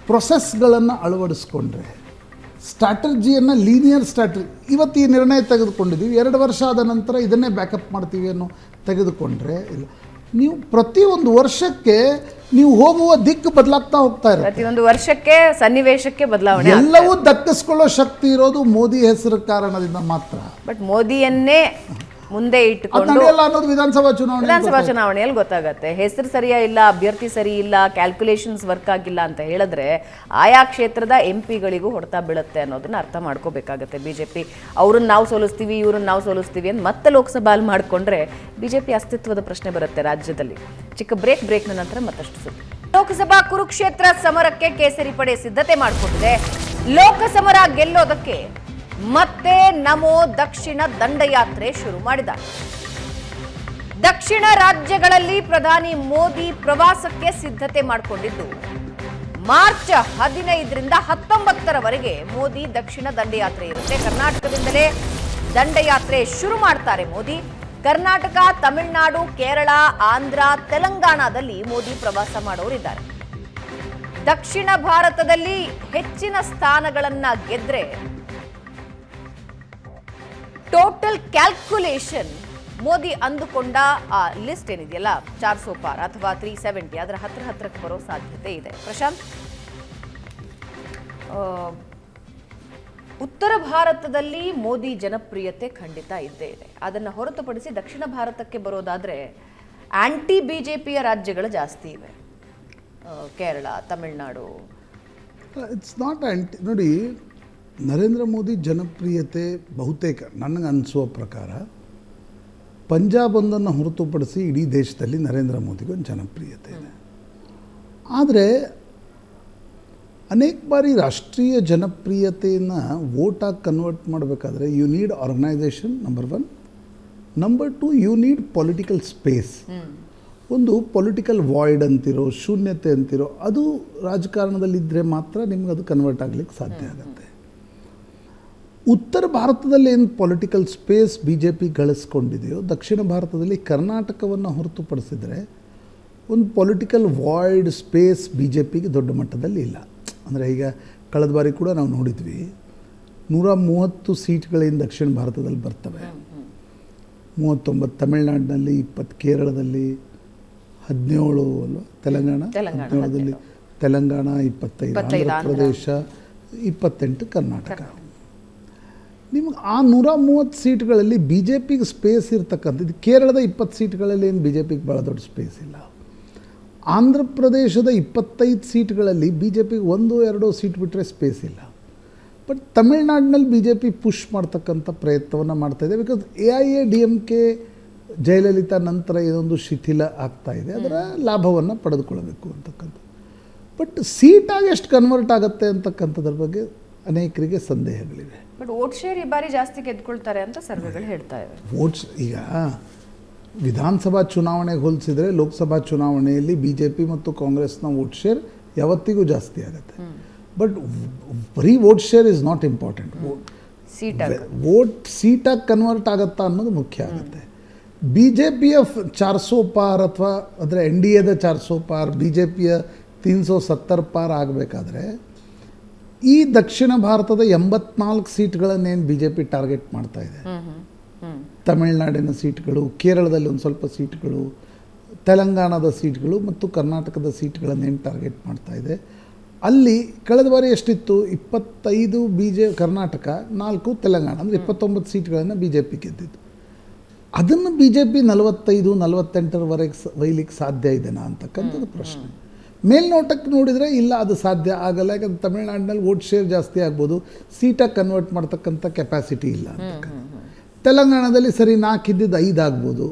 ಪ್ರೊಸೆಸ್ಗಳನ್ನು ಅಳವಡಿಸ್ಕೊಂಡ್ರೆ, ಸ್ಟ್ರಾಟಜಿಯನ್ನು ಲೀನಿಯರ್ ಸ್ಟ್ರಾಟಜಿ, ಇವತ್ತು ಈ ನಿರ್ಣಯ ತೆಗೆದುಕೊಂಡಿದ್ದೀವಿ, 2 ವರ್ಷ ಆದ ನಂತರ ಇದನ್ನೇ ಬ್ಯಾಕಪ್ ಮಾಡ್ತೀವಿ ಅನ್ನೋ ತೆಗೆದುಕೊಂಡ್ರೆ ಇಲ್ಲ. ನೀವು ಪ್ರತಿಯೊಂದು ವರ್ಷಕ್ಕೆ ನೀವು ಹೋಗುವ ದಿಕ್ಕು ಬದಲಾಗ್ತಾ ಹೋಗ್ತಾ ಇರುತ್ತೆ. ಪ್ರತಿಯೊಂದು ವರ್ಷಕ್ಕೆ ಸನ್ನಿವೇಶಕ್ಕೆ ಬದಲಾವಣೆ, ಎಲ್ಲವೂ ದಕ್ಕಿಸ್ಕೊಳ್ಳೋ ಶಕ್ತಿ ಇರೋದು ಮೋದಿ ಹೆಸರು ಕಾರಣದಿಂದ ಮಾತ್ರ. ಬಟ್ ಮೋದಿಯನ್ನೇ ಮುಂದೆ ಇಟ್ಟುಕೊಂಡು ವಿಧಾನಸಭಾ ಚುನಾವಣೆಯಲ್ಲಿ ಗೊತ್ತಾಗತ್ತೆ. ಹೆಸರು ಸರಿಯಾ ಇಲ್ಲ, ಅಭ್ಯರ್ಥಿ ಸರಿ ಇಲ್ಲ, ಕ್ಯಾಲ್ಕುಲೇಷನ್ಸ್ ವರ್ಕ್ ಆಗಿಲ್ಲ ಅಂತ ಹೇಳಿದ್ರೆ ಆಯಾ ಕ್ಷೇತ್ರದ MP ಗಳಿಗೂ ಹೊಡೆತ ಬೀಳುತ್ತೆ ಅನ್ನೋದನ್ನ ಅರ್ಥ ಮಾಡ್ಕೋಬೇಕಾಗತ್ತೆ. BJP ಅವ್ರನ್ನ ನಾವು ಸೋಲಿಸ್ತೀವಿ, ಇವ್ರನ್ನ ನಾವು ಸೋಲಿಸ್ತೀವಿ ಅಂತ ಮತ್ತೆ ಲೋಕಸಭೆಯಲ್ಲಿ ಮಾಡಿಕೊಂಡ್ರೆ BJP ಅಸ್ತಿತ್ವದ ಪ್ರಶ್ನೆ ಬರುತ್ತೆ ರಾಜ್ಯದಲ್ಲಿ. ಚಿಕ್ಕ ಬ್ರೇಕ್ನ ನಂತರ ಮತ್ತಷ್ಟು ಸುದ್ದಿ. ಲೋಕಸಭಾ ಕುರುಕ್ಷೇತ್ರ ಸಮರಕ್ಕೆ ಕೇಸರಿ ಪಡೆ ಸಿದ್ಧತೆ ಮಾಡಿಕೊಂಡಿದೆ. ಲೋಕಸಮರ ಗೆಲ್ಲೋದಕ್ಕೆ ಮತ್ತೆ ನಮೋ ದಕ್ಷಿಣ ದಂಡಯಾತ್ರೆ ಶುರು ಮಾಡಿದ್ದಾರೆ. ದಕ್ಷಿಣ ರಾಜ್ಯಗಳಲ್ಲಿ ಪ್ರಧಾನಿ ಮೋದಿ ಪ್ರವಾಸಕ್ಕೆ ಸಿದ್ಧತೆ ಮಾಡಿಕೊಂಡಿದ್ದು, ಮಾರ್ಚ್ 15ರಿಂದ 19ರವರೆಗೆ ಮೋದಿ ದಕ್ಷಿಣ ದಂಡಯಾತ್ರೆ ಇರುತ್ತೆ. ಕರ್ನಾಟಕದಿಂದಲೇ ದಂಡಯಾತ್ರೆ ಶುರು ಮಾಡ್ತಾರೆ ಮೋದಿ. ಕರ್ನಾಟಕ, ತಮಿಳುನಾಡು, ಕೇರಳ, ಆಂಧ್ರ, ತೆಲಂಗಾಣದಲ್ಲಿ ಮೋದಿ ಪ್ರವಾಸ ಮಾಡೋರಿದ್ದಾರೆ. ದಕ್ಷಿಣ ಭಾರತದಲ್ಲಿ ಹೆಚ್ಚಿನ ಸ್ಥಾನಗಳನ್ನ ಗೆದ್ರೆ ಟೋಟಲ್ ಕ್ಯಾಲ್ಕುಲೇಷನ್ ಮೋದಿ ಅಂದುಕೊಂಡ ಆ ಲಿಸ್ಟ್ ಏನಿದೆಯಲ್ಲ 400 ಪಾರ್ ಅಥವಾ 370 ಅದರ ಹತ್ರಕ್ಕೆ ಬರೋ ಸಾಧ್ಯತೆ ಇದೆ. ಪ್ರಶಾಂತ್, ಉತ್ತರ ಭಾರತದಲ್ಲಿ ಮೋದಿ ಜನಪ್ರಿಯತೆ ಖಂಡಿತ ಇದ್ದೇ ಇದೆ. ಅದನ್ನು ಹೊರತುಪಡಿಸಿ ದಕ್ಷಿಣ ಭಾರತಕ್ಕೆ ಬರೋದಾದ್ರೆ ಆಂಟಿ ಬಿಜೆಪಿಯ ರಾಜ್ಯಗಳು ಜಾಸ್ತಿ ಇವೆ. Kerala, Tamil Nadu. It's not aunty. ನೋಡಿ, ನರೇಂದ್ರ ಮೋದಿ ಜನಪ್ರಿಯತೆ ಬಹುತೇಕ ನನಗೆ ಅನಿಸುವ ಪ್ರಕಾರ ಪಂಜಾಬ್ ಒಂದನ್ನು ಹೊರತುಪಡಿಸಿ ಇಡೀ ದೇಶದಲ್ಲಿ ನರೇಂದ್ರ ಮೋದಿಗೊಂದು ಜನಪ್ರಿಯತೆ ಇದೆ. ಆದರೆ ಅನೇಕ ಬಾರಿ ರಾಷ್ಟ್ರೀಯ ಜನಪ್ರಿಯತೆಯನ್ನು ವೋಟಾಗಿ ಕನ್ವರ್ಟ್ ಮಾಡಬೇಕಾದ್ರೆ you need organisation, number 1. Number 2, you need political space. ಒಂದು ಪೊಲಿಟಿಕಲ್ ವಾಯ್ಡ್ ಅಂತಿರೋ, ಶೂನ್ಯತೆ ಅಂತಿರೋ, ಅದು ರಾಜಕಾರಣದಲ್ಲಿದ್ದರೆ ಮಾತ್ರ ನಿಮ್ಗೆ ಅದು ಕನ್ವರ್ಟ್ ಆಗಲಿಕ್ಕೆ ಸಾಧ್ಯ ಆಗುತ್ತೆ. ಉತ್ತರ ಭಾರತದಲ್ಲಿ ಏನು political space B J P ಗಳಿಸ್ಕೊಂಡಿದೆಯೋ, ದಕ್ಷಿಣ ಭಾರತದಲ್ಲಿ ಕರ್ನಾಟಕವನ್ನು ಹೊರತುಪಡಿಸಿದರೆ ಒಂದು political void space B J ಪಿಗೆ ದೊಡ್ಡ ಮಟ್ಟದಲ್ಲಿ ಇಲ್ಲ. ಅಂದರೆ ಈಗ ಕಳೆದ ಬಾರಿ ಕೂಡ ನಾವು ನೋಡಿದ್ವಿ, 130 ಸೀಟ್ಗಳೇನು ದಕ್ಷಿಣ ಭಾರತದಲ್ಲಿ ಬರ್ತವೆ. 39 ತಮಿಳುನಾಡಿನಲ್ಲಿ, 20 ಕೇರಳದಲ್ಲಿ, 17 ಅಲ್ವಾ ತೆಲಂಗಾಣ, 17ದಲ್ಲಿ ತೆಲಂಗಾಣ, 25 ಆಂಧ್ರ ಪ್ರದೇಶ, 28 ಕರ್ನಾಟಕ. ನಿಮಗೆ ಆ 130 ಸೀಟ್ಗಳಲ್ಲಿ ಬಿ ಜೆ ಪಿಗೆ ಸ್ಪೇಸ್ ಇರ್ತಕ್ಕಂಥದ್ದು. ಕೇರಳದ 20 ಸೀಟ್ಗಳಲ್ಲಿ ಏನು ಬಿ ಜೆ ಪಿಗೆ ಭಾಳ ದೊಡ್ಡ ಸ್ಪೇಸ್ ಇಲ್ಲ. ಆಂಧ್ರ ಪ್ರದೇಶದ 25 ಸೀಟ್ಗಳಲ್ಲಿ ಬಿ ಜೆ ಪಿಗೆ 1-2 ಸೀಟ್ ಬಿಟ್ಟರೆ ಸ್ಪೇಸ್ ಇಲ್ಲ. ಬಟ್ ತಮಿಳ್ನಾಡಿನಲ್ಲಿ ಬಿ ಜೆ ಪಿ ಪುಷ್ ಮಾಡ್ತಕ್ಕಂಥ ಪ್ರಯತ್ನವನ್ನು ಮಾಡ್ತಾಯಿದೆ. ಬಿಕಾಸ್ AIADMK ಜಯಲಲಿತಾ ನಂತರ ಏನೊಂದು ಶಿಥಿಲ ಆಗ್ತಾಯಿದೆ, ಅದರ ಲಾಭವನ್ನು ಪಡೆದುಕೊಳ್ಳಬೇಕು ಅಂತಕ್ಕಂಥ. ಬಟ್ ಸೀಟಾಗಿ ಎಷ್ಟು ಕನ್ವರ್ಟ್ ಆಗುತ್ತೆ ಅಂತಕ್ಕಂಥದ್ರ ಬಗ್ಗೆ ಅನೇಕರಿಗೆ ಸಂದೇಹಗಳಿವೆ. ಬಟ್ ವೋಟ್ ಶೇರ್ ಈ ಬಾರಿ ಜಾಸ್ತಿ ಗೆದ್ಕೊಳ್ತಾರೆ ಅಂತ ಸರ್ವೆಗಳು ಹೇಳ್ತಾ ಇವೆ. ವೋಟ್ಸ್ ಈಗ ವಿಧಾನಸಭಾ ಚುನಾವಣೆಗೆ ಹೋಲಿಸಿದರೆ ಲೋಕಸಭಾ ಚುನಾವಣೆಯಲ್ಲಿ ಬಿ ಜೆ ಪಿ ಮತ್ತು ಕಾಂಗ್ರೆಸ್ನ ವೋಟ್ ಶೇರ್ ಯಾವತ್ತಿಗೂ ಜಾಸ್ತಿ ಆಗುತ್ತೆ. ಬಟ್ ಬರೀ vote share is not important. Vote ಸೀಟಾಗಿ ಕನ್ವರ್ಟ್ ಆಗುತ್ತಾ ಅನ್ನೋದು ಮುಖ್ಯ ಆಗುತ್ತೆ. ಬಿ ಜೆ ಪಿಯ 400 ಪಾರ್ ಅಥವಾ ಅಂದರೆ NDAದ 400 ಪಾರ್, ಬಿ ಜೆ ಪಿಯ 370 ಪಾರ್ ಆಗಬೇಕಾದ್ರೆ ಈ ದಕ್ಷಿಣ ಭಾರತದ 84 ಸೀಟ್ಗಳನ್ನೇನು ಬಿ ಜೆ ಪಿ ಟಾರ್ಗೆಟ್ ಮಾಡ್ತಾ ಇದೆ. ತಮಿಳುನಾಡಿನ ಸೀಟ್ಗಳು, ಕೇರಳದಲ್ಲಿ ಒಂದು ಸ್ವಲ್ಪ ಸೀಟ್ಗಳು, ತೆಲಂಗಾಣದ ಸೀಟ್ಗಳು ಮತ್ತು ಕರ್ನಾಟಕದ ಸೀಟ್ಗಳನ್ನೇನು ಟಾರ್ಗೆಟ್ ಮಾಡ್ತಾ ಇದೆ. ಅಲ್ಲಿ ಕಳೆದ ಬಾರಿ ಎಷ್ಟಿತ್ತು? 25 ಕರ್ನಾಟಕ, 4 ತೆಲಂಗಾಣ, ಅಂದರೆ 29 ಸೀಟ್ಗಳನ್ನು ಬಿ ಜೆ ಪಿ ಗೆದ್ದಿತ್ತು. ಅದನ್ನು ಬಿ ಜೆ ಪಿ 45-48ರವರೆಗೆ ಒಯ್ಲಿಕ್ಕೆ ಸಾಧ್ಯ ಇದೆನಾ ಅಂತಕ್ಕಂಥದ್ದು ಪ್ರಶ್ನೆ. ಮೇಲ್ನೋಟಕ್ಕೆ ನೋಡಿದರೆ ಇಲ್ಲ, ಅದು ಸಾಧ್ಯ ಆಗಲ್ಲ. ಯಾಕಂದ್ರೆ ತಮಿಳುನಾಡಿನಲ್ಲಿ ವೋಟ್ ಶೇರ್ ಜಾಸ್ತಿ ಆಗ್ಬೋದು, ಸೀಟಾಗಿ ಕನ್ವರ್ಟ್ ಮಾಡ್ತಕ್ಕಂಥ ಕೆಪಾಸಿಟಿ ಇಲ್ಲ ಅಂತಕ್ಕಂಥ. ತೆಲಂಗಾಣದಲ್ಲಿ ಸರಿ 4 ಇದ್ದಿದ್ದು 5 ಆಗ್ಬೋದು.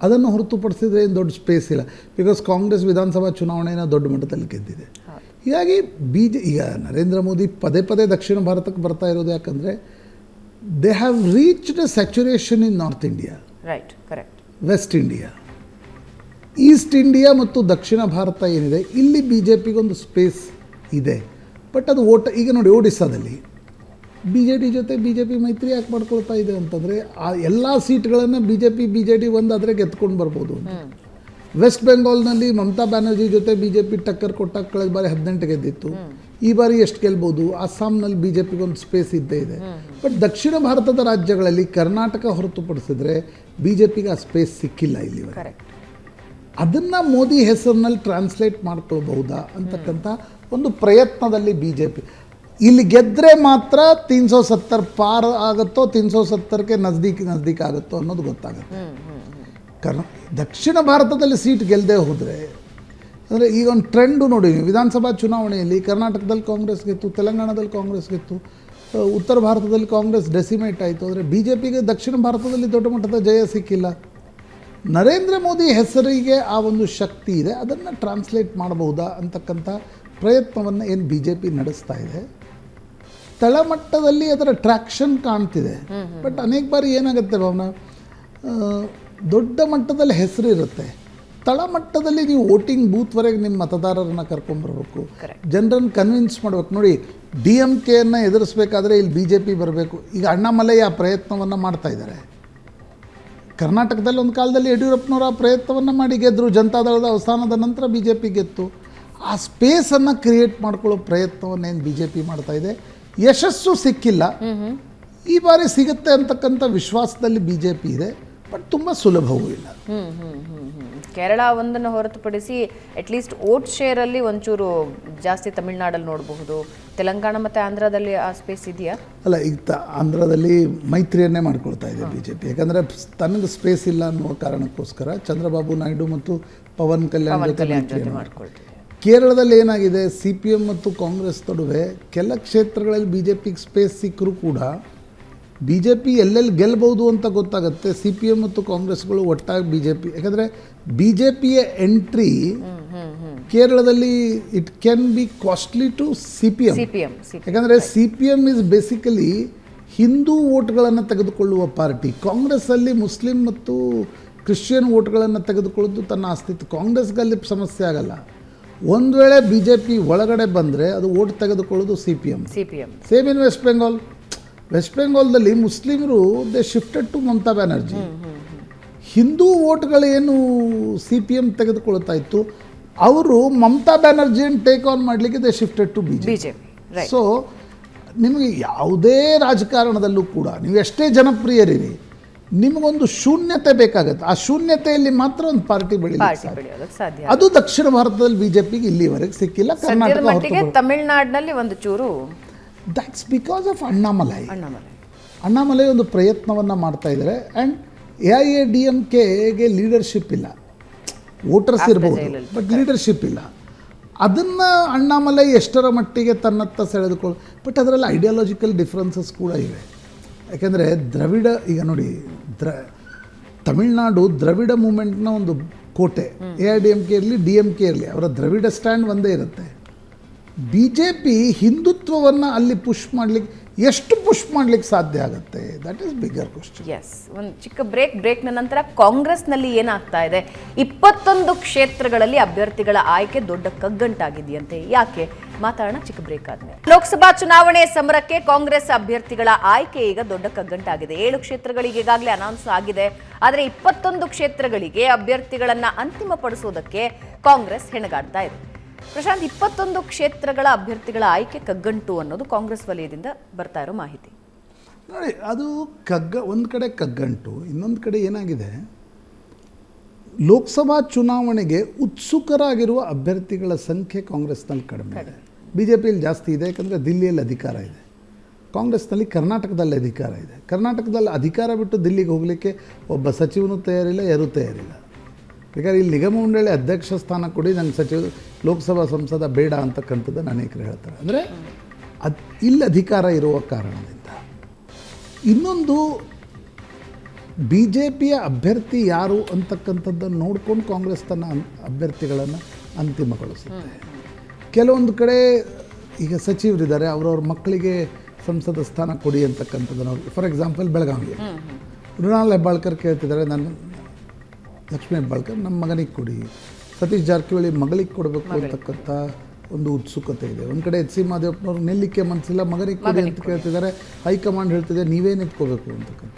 ಅದನ್ನು ಹೊರತುಪಡಿಸಿದರೆ ಏನು ದೊಡ್ಡ ಸ್ಪೇಸ್ ಇಲ್ಲ. ಬಿಕಾಸ್ ಕಾಂಗ್ರೆಸ್ ವಿಧಾನಸಭಾ ಚುನಾವಣೆಯನ್ನು ದೊಡ್ಡ ಮಟ್ಟದಲ್ಲಿ ಗೆದ್ದಿದೆ. ಹೀಗಾಗಿ ಈಗ ನರೇಂದ್ರ ಮೋದಿ ಪದೇ ಪದೇ ದಕ್ಷಿಣ ಭಾರತಕ್ಕೆ ಬರ್ತಾ ಇರೋದು ಯಾಕಂದರೆ they have reached a saturation in North India, right, correct, West India, East India ಮತ್ತು ದಕ್ಷಿಣ ಭಾರತ ಏನಿದೆ, ಇಲ್ಲಿ ಬಿ ಜೆ ಪಿಗೊಂದು ಸ್ಪೇಸ್ ಇದೆ. ಬಟ್ ಅದು ಈಗ ನೋಡಿ, ಒಡಿಸ್ಸಾದಲ್ಲಿ ಬಿ ಜೆ ಡಿ ಜೊತೆ ಬಿ ಜೆ ಪಿ ಮೈತ್ರಿ ಯಾಕೆ ಮಾಡ್ಕೊಳ್ತಾ ಇದೆ ಅಂತಂದರೆ ಆ ಎಲ್ಲ ಸೀಟ್ಗಳನ್ನು ಬಿ ಜೆ ಡಿ ಒಂದಾದರೆ ಗೆದ್ಕೊಂಡು ಬರ್ಬೋದು ಅಂತ. ವೆಸ್ಟ್ ಬೆಂಗಾಲ್ನಲ್ಲಿ ಮಮತಾ ಬ್ಯಾನರ್ಜಿ ಜೊತೆ ಬಿ ಜೆ ಪಿ ಟಕ್ಕರ್ ಕೊಟ್ಟಾಗ ಕಳೆದ ಬಾರಿ 18 ಗೆದ್ದಿತ್ತು. ಈ ಬಾರಿ ಎಷ್ಟು ಗೆಲ್ಬೋದು? ಅಸ್ಸಾಂನಲ್ಲಿ ಬಿ ಜೆ ಪಿಗೊಂದು ಸ್ಪೇಸ್ ಇದ್ದೇ ಇದೆ. ಬಟ್ ದಕ್ಷಿಣ ಭಾರತದ ರಾಜ್ಯಗಳಲ್ಲಿ ಕರ್ನಾಟಕ ಹೊರತುಪಡಿಸಿದ್ರೆ ಬಿ ಜೆ ಪಿಗೆ ಆ ಸ್ಪೇಸ್ ಸಿಕ್ಕಿಲ್ಲ ಇಲ್ಲಿವರೆಗೆ. ಅದನ್ನು ಮೋದಿ ಹೆಸರಿನಲ್ಲಿ ಟ್ರಾನ್ಸ್ಲೇಟ್ ಮಾಡ್ಕೊಳ್ಬಹುದಾ ಅಂತಕ್ಕಂಥ ಒಂದು ಪ್ರಯತ್ನದಲ್ಲಿ ಬಿ ಜೆ ಪಿ ಇಲ್ಲಿ ಗೆದ್ದರೆ ಮಾತ್ರ 370 ಪಾರ್ ಆಗುತ್ತೋ 370ಕ್ಕೆ ನಜ್ದೀಕ್ ಆಗುತ್ತೋ ಅನ್ನೋದು ಗೊತ್ತಾಗುತ್ತೆ. ದಕ್ಷಿಣ ಭಾರತದಲ್ಲಿ ಸೀಟ್ ಗೆಲ್ಲದೆ ಹೋದರೆ, ಅಂದರೆ ಈಗ ಒಂದು ಟ್ರೆಂಡು ನೋಡಿ, ವಿಧಾನಸಭಾ ಚುನಾವಣೆಯಲ್ಲಿ ಕರ್ನಾಟಕದಲ್ಲಿ ಕಾಂಗ್ರೆಸ್ ಗೆತ್ತು, ತೆಲಂಗಾಣದಲ್ಲಿ ಕಾಂಗ್ರೆಸ್ ಗೆತ್ತು, ಉತ್ತರ ಭಾರತದಲ್ಲಿ ಕಾಂಗ್ರೆಸ್ ಡೆಸಿಮೇಟ್ ಆಯಿತು. ಅಂದರೆ ಬಿ ಜೆ ಪಿಗೆ ದಕ್ಷಿಣ ಭಾರತದಲ್ಲಿ ದೊಡ್ಡ ಮಟ್ಟದ ಜಯ ಸಿಕ್ಕಿಲ್ಲ. ನರೇಂದ್ರ ಮೋದಿ ಹೆಸರಿಗೆ ಆ ಒಂದು ಶಕ್ತಿ ಇದೆ, ಅದನ್ನು ಟ್ರಾನ್ಸ್ಲೇಟ್ ಮಾಡಬಹುದಾ ಅಂತಕ್ಕಂಥ ಪ್ರಯತ್ನವನ್ನು ಏನು ಬಿ ಜೆ ಪಿ ನಡೆಸ್ತಾ ಇದೆ. ತಳಮಟ್ಟದಲ್ಲಿ ಅದರ ಟ್ರ್ಯಾಕ್ಷನ್ ಕಾಣ್ತಿದೆ. ಬಟ್ ಅನೇಕ ಬಾರಿ ಏನಾಗುತ್ತೆ ಭಾವನಾ, ದೊಡ್ಡ ಮಟ್ಟದಲ್ಲಿ ಹೆಸರು ಇರುತ್ತೆ, ತಳಮಟ್ಟದಲ್ಲಿ ನೀವು ವೋಟಿಂಗ್ ಬೂತ್ವರೆಗೆ ನಿಮ್ಮ ಮತದಾರರನ್ನ ಕರ್ಕೊಂಬರ್ಬೇಕು, Correct. ಜನರನ್ನು ಕನ್ವಿನ್ಸ್ ಮಾಡ್ಬೇಕು. ನೋಡಿ, ಡಿ ಎಮ್ ಕೆಯನ್ನು ಎದುರಿಸಬೇಕಾದ್ರೆ ಇಲ್ಲಿ ಬಿ ಜೆ ಪಿ ಬರಬೇಕು. ಈಗ ಅಣ್ಣಾಮಲೈ ಆ ಪ್ರಯತ್ನವನ್ನು ಮಾಡ್ತಾ ಇದ್ದಾರೆ. ಕರ್ನಾಟಕದಲ್ಲಿ ಒಂದು ಕಾಲದಲ್ಲಿ ಯಡಿಯೂರಪ್ಪನವರು ಆ ಪ್ರಯತ್ನವನ್ನು ಮಾಡಿ ಗೆದ್ದರು. ಜನತಾದಳದ ಅವಸಾನದ ನಂತರ ಬಿ ಜೆ ಪಿ ಗೆತ್ತು. ಆ ಸ್ಪೇಸನ್ನು ಕ್ರಿಯೇಟ್ ಮಾಡ್ಕೊಳ್ಳೋ ಪ್ರಯತ್ನವನ್ನೇನು ಬಿ ಜೆ ಪಿ ಮಾಡ್ತಾ ಇದೆ. ಯಶಸ್ಸು ಸಿಕ್ಕಿಲ್ಲ. ಈ ಬಾರಿ ಸಿಗುತ್ತೆ ಅಂತಕ್ಕಂಥ ವಿಶ್ವಾಸದಲ್ಲಿ ಬಿ ಜೆ ಪಿ ಇದೆ, ಬಟ್ ತುಂಬ ಸುಲಭವೂ ಇಲ್ಲ. ಕೇರಳ ಒಂದನ್ನು ಹೊರತುಪಡಿಸಿ ಅಟ್ಲೀಸ್ಟ್ ವೋಟ್ ಶೇರಲ್ಲಿ ಒಂಚೂರು ಜಾಸ್ತಿ ತಮಿಳ್ನಾಡಲ್ಲಿ ನೋಡಬಹುದು. ತೆಲಂಗಾಣ ಮತ್ತು ಆಂಧ್ರದಲ್ಲಿ ಆ ಸ್ಪೇಸ್ ಇದೆಯಾ? ಅಲ್ಲ, ಈಗ ಆಂಧ್ರದಲ್ಲಿ ಮೈತ್ರಿಯನ್ನೇ ಮಾಡ್ಕೊಳ್ತಾ ಇದೆ ಬಿ ಜೆ ಪಿ. ಯಾಕಂದರೆ ತನಗೆ ಸ್ಪೇಸ್ ಇಲ್ಲ ಅನ್ನುವ ಕಾರಣಕ್ಕೋಸ್ಕರ ಚಂದ್ರಬಾಬು ನಾಯ್ಡು ಮತ್ತು ಪವನ್ ಕಲ್ಯಾಣ್ ಜೊತೆ ಮೈತ್ರಿಯನ್ನು ಮಾಡ್ಕೊಳ್ತಿದೆ. ಕೇರಳದಲ್ಲಿ ಏನಾಗಿದೆ, ಸಿ ಪಿ ಎಮ್ ಮತ್ತು ಕಾಂಗ್ರೆಸ್ ನಡುವೆ ಕೆಲ ಕ್ಷೇತ್ರಗಳಲ್ಲಿ ಬಿ ಜೆ ಪಿಗೆ ಸ್ಪೇಸ್ ಸಿಕ್ಕರೂ ಕೂಡ ಬಿ ಜೆ ಪಿ ಎಲ್ಲೆಲ್ಲಿ ಗೆಲ್ಬೋದು ಅಂತ ಗೊತ್ತಾಗುತ್ತೆ. ಸಿ ಪಿ ಎಮ್ ಮತ್ತು ಕಾಂಗ್ರೆಸ್ಗಳು ಒಟ್ಟಾಗಿ ಬಿ ಜೆ ಪಿ, ಯಾಕಂದರೆ ಬಿ ಜೆ ಪಿಯ ಎಂಟ್ರಿ ಕೇರಳದಲ್ಲಿ it can be costly to C P M. ಯಾಕಂದರೆ C P M is basically Hindu ವೋಟ್ಗಳನ್ನು ತೆಗೆದುಕೊಳ್ಳುವ ಪಾರ್ಟಿ. ಕಾಂಗ್ರೆಸ್ಸಲ್ಲಿ ಮುಸ್ಲಿಂ ಮತ್ತು ಕ್ರಿಶ್ಚಿಯನ್ ವೋಟ್ಗಳನ್ನು ತೆಗೆದುಕೊಳ್ಳೋದು ತನ್ನ ಅಸ್ತಿತ್ವ. ಕಾಂಗ್ರೆಸ್ಗೆ ಅಲ್ಲಿ ಸಮಸ್ಯೆ ಆಗಲ್ಲ. ಒಂದು ವೇಳೆ ಬಿ ಜೆ ಪಿ ಒಳಗಡೆ ಬಂದರೆ ಅದು ವೋಟ್ ತೆಗೆದುಕೊಳ್ಳೋದು C P M. Same in West Bengal. West ಬೆಂಗಾಲ್ದಲ್ಲಿ ಮುಸ್ಲಿಮರು they shifted to Mamata Banerjee. Hindu ವೋಟ್ಗಳೇನು ಸಿ ಪಿ ಎಮ್ ತೆಗೆದುಕೊಳ್ತಾ ಇತ್ತು, ಅವರು ಮಮತಾ ಬ್ಯಾನರ್ಜಿಯನ್ನು ಟೇಕ್ ಆನ್ ಮಾಡಲಿಕ್ಕೆ they shifted to B J P. So ನಿಮಗೆ ಯಾವುದೇ ರಾಜಕಾರಣದಲ್ಲೂ ಕೂಡ ನೀವು ಎಷ್ಟೇ ಜನಪ್ರಿಯರಿರಿ, ನಿಮಗೊಂದು ಶೂನ್ಯತೆ ಬೇಕಾಗುತ್ತೆ. ಆ ಶೂನ್ಯತೆಯಲ್ಲಿ ಮಾತ್ರ ಒಂದು ಪಾರ್ಟಿ ಬೆಳೆಯಲಿಕ್ಕೆ ಸಾಧ್ಯ. ಅದು ದಕ್ಷಿಣ ಭಾರತದಲ್ಲಿ ಬಿಜೆಪಿಗೆ ಇಲ್ಲಿವರೆಗೆ ಸಿಕ್ಕಿಲ್ಲ. ಕರ್ನಾಟಕ, ತಮಿಳುನಾಡಿನಲ್ಲಿ ಒಂದು ಚೂರು. ದಟ್ಸ್ ಬಿಕಾಸ್ ಆಫ್ ಅಣ್ಣಾಮಲೈ ಒಂದು ಪ್ರಯತ್ನವನ್ನು ಮಾಡ್ತಾ ಇದ್ದಾರೆ. ಆ್ಯಂಡ್ AIADMKಗೆ ಲೀಡರ್ಶಿಪ್ ಇಲ್ಲ. ವೋಟರ್ಸ್ ಇರ್ಬೋದು, ಬಟ್ ಲೀಡರ್ಶಿಪ್ ಇಲ್ಲ. ಅದನ್ನು ಅಣ್ಣಾಮಲೈ ಎಷ್ಟರ ಮಟ್ಟಿಗೆ ತನ್ನತ್ತ ಸೆಳೆದುಕೊಳ್ಳು. ಬಟ್ ಅದರಲ್ಲಿ ಐಡಿಯಾಲಜಿಕಲ್ ಡಿಫ್ರೆನ್ಸಸ್ ಕೂಡ ಇವೆ. ಯಾಕೆಂದರೆ ದ್ರವಿಡ, ಈಗ ನೋಡಿ, ತಮಿಳ್ನಾಡು ದ್ರವಿಡ ಮೂಮೆಂಟ್ನ ಒಂದು ಕೋಟೆ. AIADMK ಇರಲಿ, DMK ಇರಲಿ, ಅವರ ದ್ರವಿಡ ಸ್ಟ್ಯಾಂಡ್ ಒಂದೇ ಇರುತ್ತೆ. ಬಿ ಜೆ ಪಿ ಹಿಂದುತ್ವವನ್ನು ಅಲ್ಲಿ ಪುಷ್ ಮಾಡಲಿಕ್ಕೆ ಎಷ್ಟು ಪುಷ್ ಮಾಡಲಿಕ್ಕೆ ಸಾಧ್ಯ ಆಗುತ್ತೆ? That is bigger question. Yes, ಒಂದು ಚಿಕ್ಕ ಬ್ರೇಕ್ನ ನಂತರ ಕಾಂಗ್ರೆಸ್ನಲ್ಲಿ ಏನಾಗ್ತಾ ಇದೆ? 21 ಕ್ಷೇತ್ರಗಳಲ್ಲಿ ಅಭ್ಯರ್ಥಿಗಳ ಆಯ್ಕೆ ದೊಡ್ಡ ಕಗ್ಗಂಟಾಗಿದೆಯಂತೆ. ಯಾಕೆ? ಮಾತಾಡೋಣ ಚಿಕ್ಕ ಬ್ರೇಕ್ ಆದ್ಮೇಲೆ. ಲೋಕಸಭಾ ಚುನಾವಣೆ ಸಮರಕ್ಕೆ ಕಾಂಗ್ರೆಸ್ ಅಭ್ಯರ್ಥಿಗಳ ಆಯ್ಕೆ ಈಗ ದೊಡ್ಡ ಕಗ್ಗಂಟಾಗಿದೆ. 7 ಕ್ಷೇತ್ರಗಳಿಗೆ ಈಗಾಗಲೇ ಅನೌನ್ಸ್ ಆಗಿದೆ. ಆದರೆ 21 ಕ್ಷೇತ್ರಗಳಿಗೆ ಅಭ್ಯರ್ಥಿಗಳನ್ನ ಅಂತಿಮಪಡಿಸೋದಕ್ಕೆ ಕಾಂಗ್ರೆಸ್ ಹೆಣಗಾಡ್ತಾ ಇದೆ. ಪ್ರಶಾಂತ್, 21 ಕ್ಷೇತ್ರಗಳ ಅಭ್ಯರ್ಥಿಗಳ ಆಯ್ಕೆ ಕಗ್ಗಂಟು ಅನ್ನೋದು ಕಾಂಗ್ರೆಸ್ ವಲಯದಿಂದ ಬರ್ತಾ ಇರೋ ಮಾಹಿತಿ. ನೋಡಿ, ಅದು ಒಂದು ಕಡೆ ಕಗ್ಗಂಟು, ಇನ್ನೊಂದು ಕಡೆ ಏನಾಗಿದೆ, ಲೋಕಸಭಾ ಚುನಾವಣೆಗೆ ಉತ್ಸುಕರಾಗಿರುವ ಅಭ್ಯರ್ಥಿಗಳ ಸಂಖ್ಯೆ ಕಾಂಗ್ರೆಸ್ನಲ್ಲಿ ಕಡಿಮೆ ಇದೆ. ಬಿ ಜೆ ಪಿಯಲ್ಲಿ ಜಾಸ್ತಿ ಇದೆ, ಯಾಕಂದರೆ ದಿಲ್ಲಿಯಲ್ಲಿ ಅಧಿಕಾರ ಇದೆ. ಕಾಂಗ್ರೆಸ್ನಲ್ಲಿ ಕರ್ನಾಟಕದಲ್ಲಿ ಅಧಿಕಾರ ಇದೆ. ಕರ್ನಾಟಕದಲ್ಲಿ ಅಧಿಕಾರ ಬಿಟ್ಟು ದಿಲ್ಲಿಗೆ ಹೋಗಲಿಕ್ಕೆ ಒಬ್ಬ ಸಚಿವನೂ ತಯಾರಿಲ್ಲ, ಯಾರೂ ತಯಾರಿಲ್ಲ. ಬೇಕಾದ್ರೆ ಇಲ್ಲಿ ನಿಗಮ ಮಂಡಳಿ ಅಧ್ಯಕ್ಷ ಸ್ಥಾನ ಕೊಡಿ, ನಂಗೆ ಲೋಕಸಭಾ ಸಂಸದ ಬೇಡ ಅಂತಕ್ಕಂಥದ್ದನ್ನು ಅನೇಕರು ಹೇಳ್ತಾರೆ. ಅಂದರೆ ಇಲ್ಲಿ ಅಧಿಕಾರ ಇರುವ ಕಾರಣದಿಂದ. ಇನ್ನೊಂದು, ಬಿ ಜೆ ಪಿಯ ಅಭ್ಯರ್ಥಿ ಯಾರು ಅಂತಕ್ಕಂಥದ್ದನ್ನು ನೋಡ್ಕೊಂಡು ಕಾಂಗ್ರೆಸ್ ತನ್ನ ಅಭ್ಯರ್ಥಿಗಳನ್ನು ಅಂತಿಮಗೊಳಿಸುತ್ತೆ. ಕೆಲವೊಂದು ಕಡೆ ಈಗ ಸಚಿವರಿದ್ದಾರೆ, ಅವರವ್ರ ಮಕ್ಕಳಿಗೆ ಸಂಸದ ಸ್ಥಾನ ಕೊಡಿ ಅಂತಕ್ಕಂಥದ್ದನ್ನು. ಫಾರ್ ಎಕ್ಸಾಂಪಲ್ ಬೆಳಗಾವಿಗೆ ಮೃಣಾಲ್ ಹೆಬ್ಬಾಳ್ಕರ್ ಕೇಳ್ತಿದ್ದಾರೆ, ನಾನು ಲಕ್ಷ್ಮೀ ಹೆಬ್ಬಾಳ್ಕರ್ ನಮ್ಮ ಮಗನಿಗೆ ಕೊಡಿ, ಸತೀಶ್ ಜಾರಕಿಹೊಳಿ ಮಗಳಿಗೆ ಕೊಡಬೇಕು ಅಂತಕ್ಕಂಥ ಒಂದು ಉತ್ಸುಕತೆ ಇದೆ. ಒಂದು ಕಡೆ HC ಮಾದೇವಪ್ಪನವ್ರು ನಿಲ್ಲಕ್ಕೆ ಮನಸ್ಸಿಲ್ಲ, ಮಗನಿಗೆ ಕೊಡಿ ಅಂತ ಕೇಳ್ತಿದ್ದಾರೆ. ಹೈಕಮಾಂಡ್ ಹೇಳ್ತಿದೆ ನೀವೇ ನಿಂತ್ಕೋಬೇಕು ಅಂತಕ್ಕಂಥ.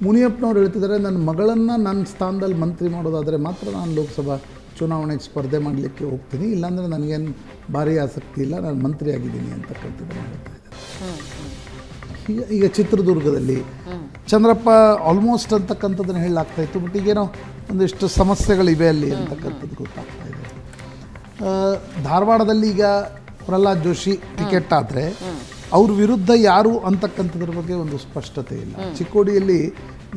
ಮುನಿಯಪ್ಪನವ್ರು ಹೇಳ್ತಿದ್ದಾರೆ, ನನ್ನ ಮಗಳನ್ನು ನನ್ನ ಸ್ಥಾನದಲ್ಲಿ ಮಂತ್ರಿ ಮಾಡೋದಾದರೆ ಮಾತ್ರ ನಾನು ಲೋಕಸಭಾ ಚುನಾವಣೆಗೆ ಸ್ಪರ್ಧೆ ಮಾಡಲಿಕ್ಕೆ ಹೋಗ್ತೀನಿ, ಇಲ್ಲಾಂದರೆ ನನಗೇನು ಭಾರಿ ಆಸಕ್ತಿ ಇಲ್ಲ, ನಾನು ಮಂತ್ರಿ ಆಗಿದ್ದೀನಿ ಅಂತಕ್ಕಂಥದ್ದನ್ನು ಹೇಳ್ತಾ ಇದ್ದಾರೆ. ಈಗ ಚಿತ್ರದುರ್ಗದಲ್ಲಿ ಚಂದ್ರಪ್ಪ ಆಲ್ಮೋಸ್ಟ್ ಅಂತಕ್ಕಂಥದ್ದನ್ನು ಹೇಳಲಾಗ್ತಾಯಿತ್ತು, ಬಟ್ ಈಗೇನೋ ಒಂದಿಷ್ಟು ಸಮಸ್ಯೆಗಳಿವೆ ಅಲ್ಲಿ ಅಂತಕ್ಕಂಥದ್ದು ಗೊತ್ತಾಗ್ತಾ ಇದೆ. ಧಾರವಾಡದಲ್ಲಿ ಈಗ ಪ್ರಹ್ಲಾದ್ ಜೋಶಿ ಟಿಕೆಟ್ ಆದರೆ ಅವ್ರ ವಿರುದ್ಧ ಯಾರು ಅಂತಕ್ಕಂಥದ್ರ ಬಗ್ಗೆ ಒಂದು ಸ್ಪಷ್ಟತೆ ಇಲ್ಲ. ಚಿಕ್ಕೋಡಿಯಲ್ಲಿ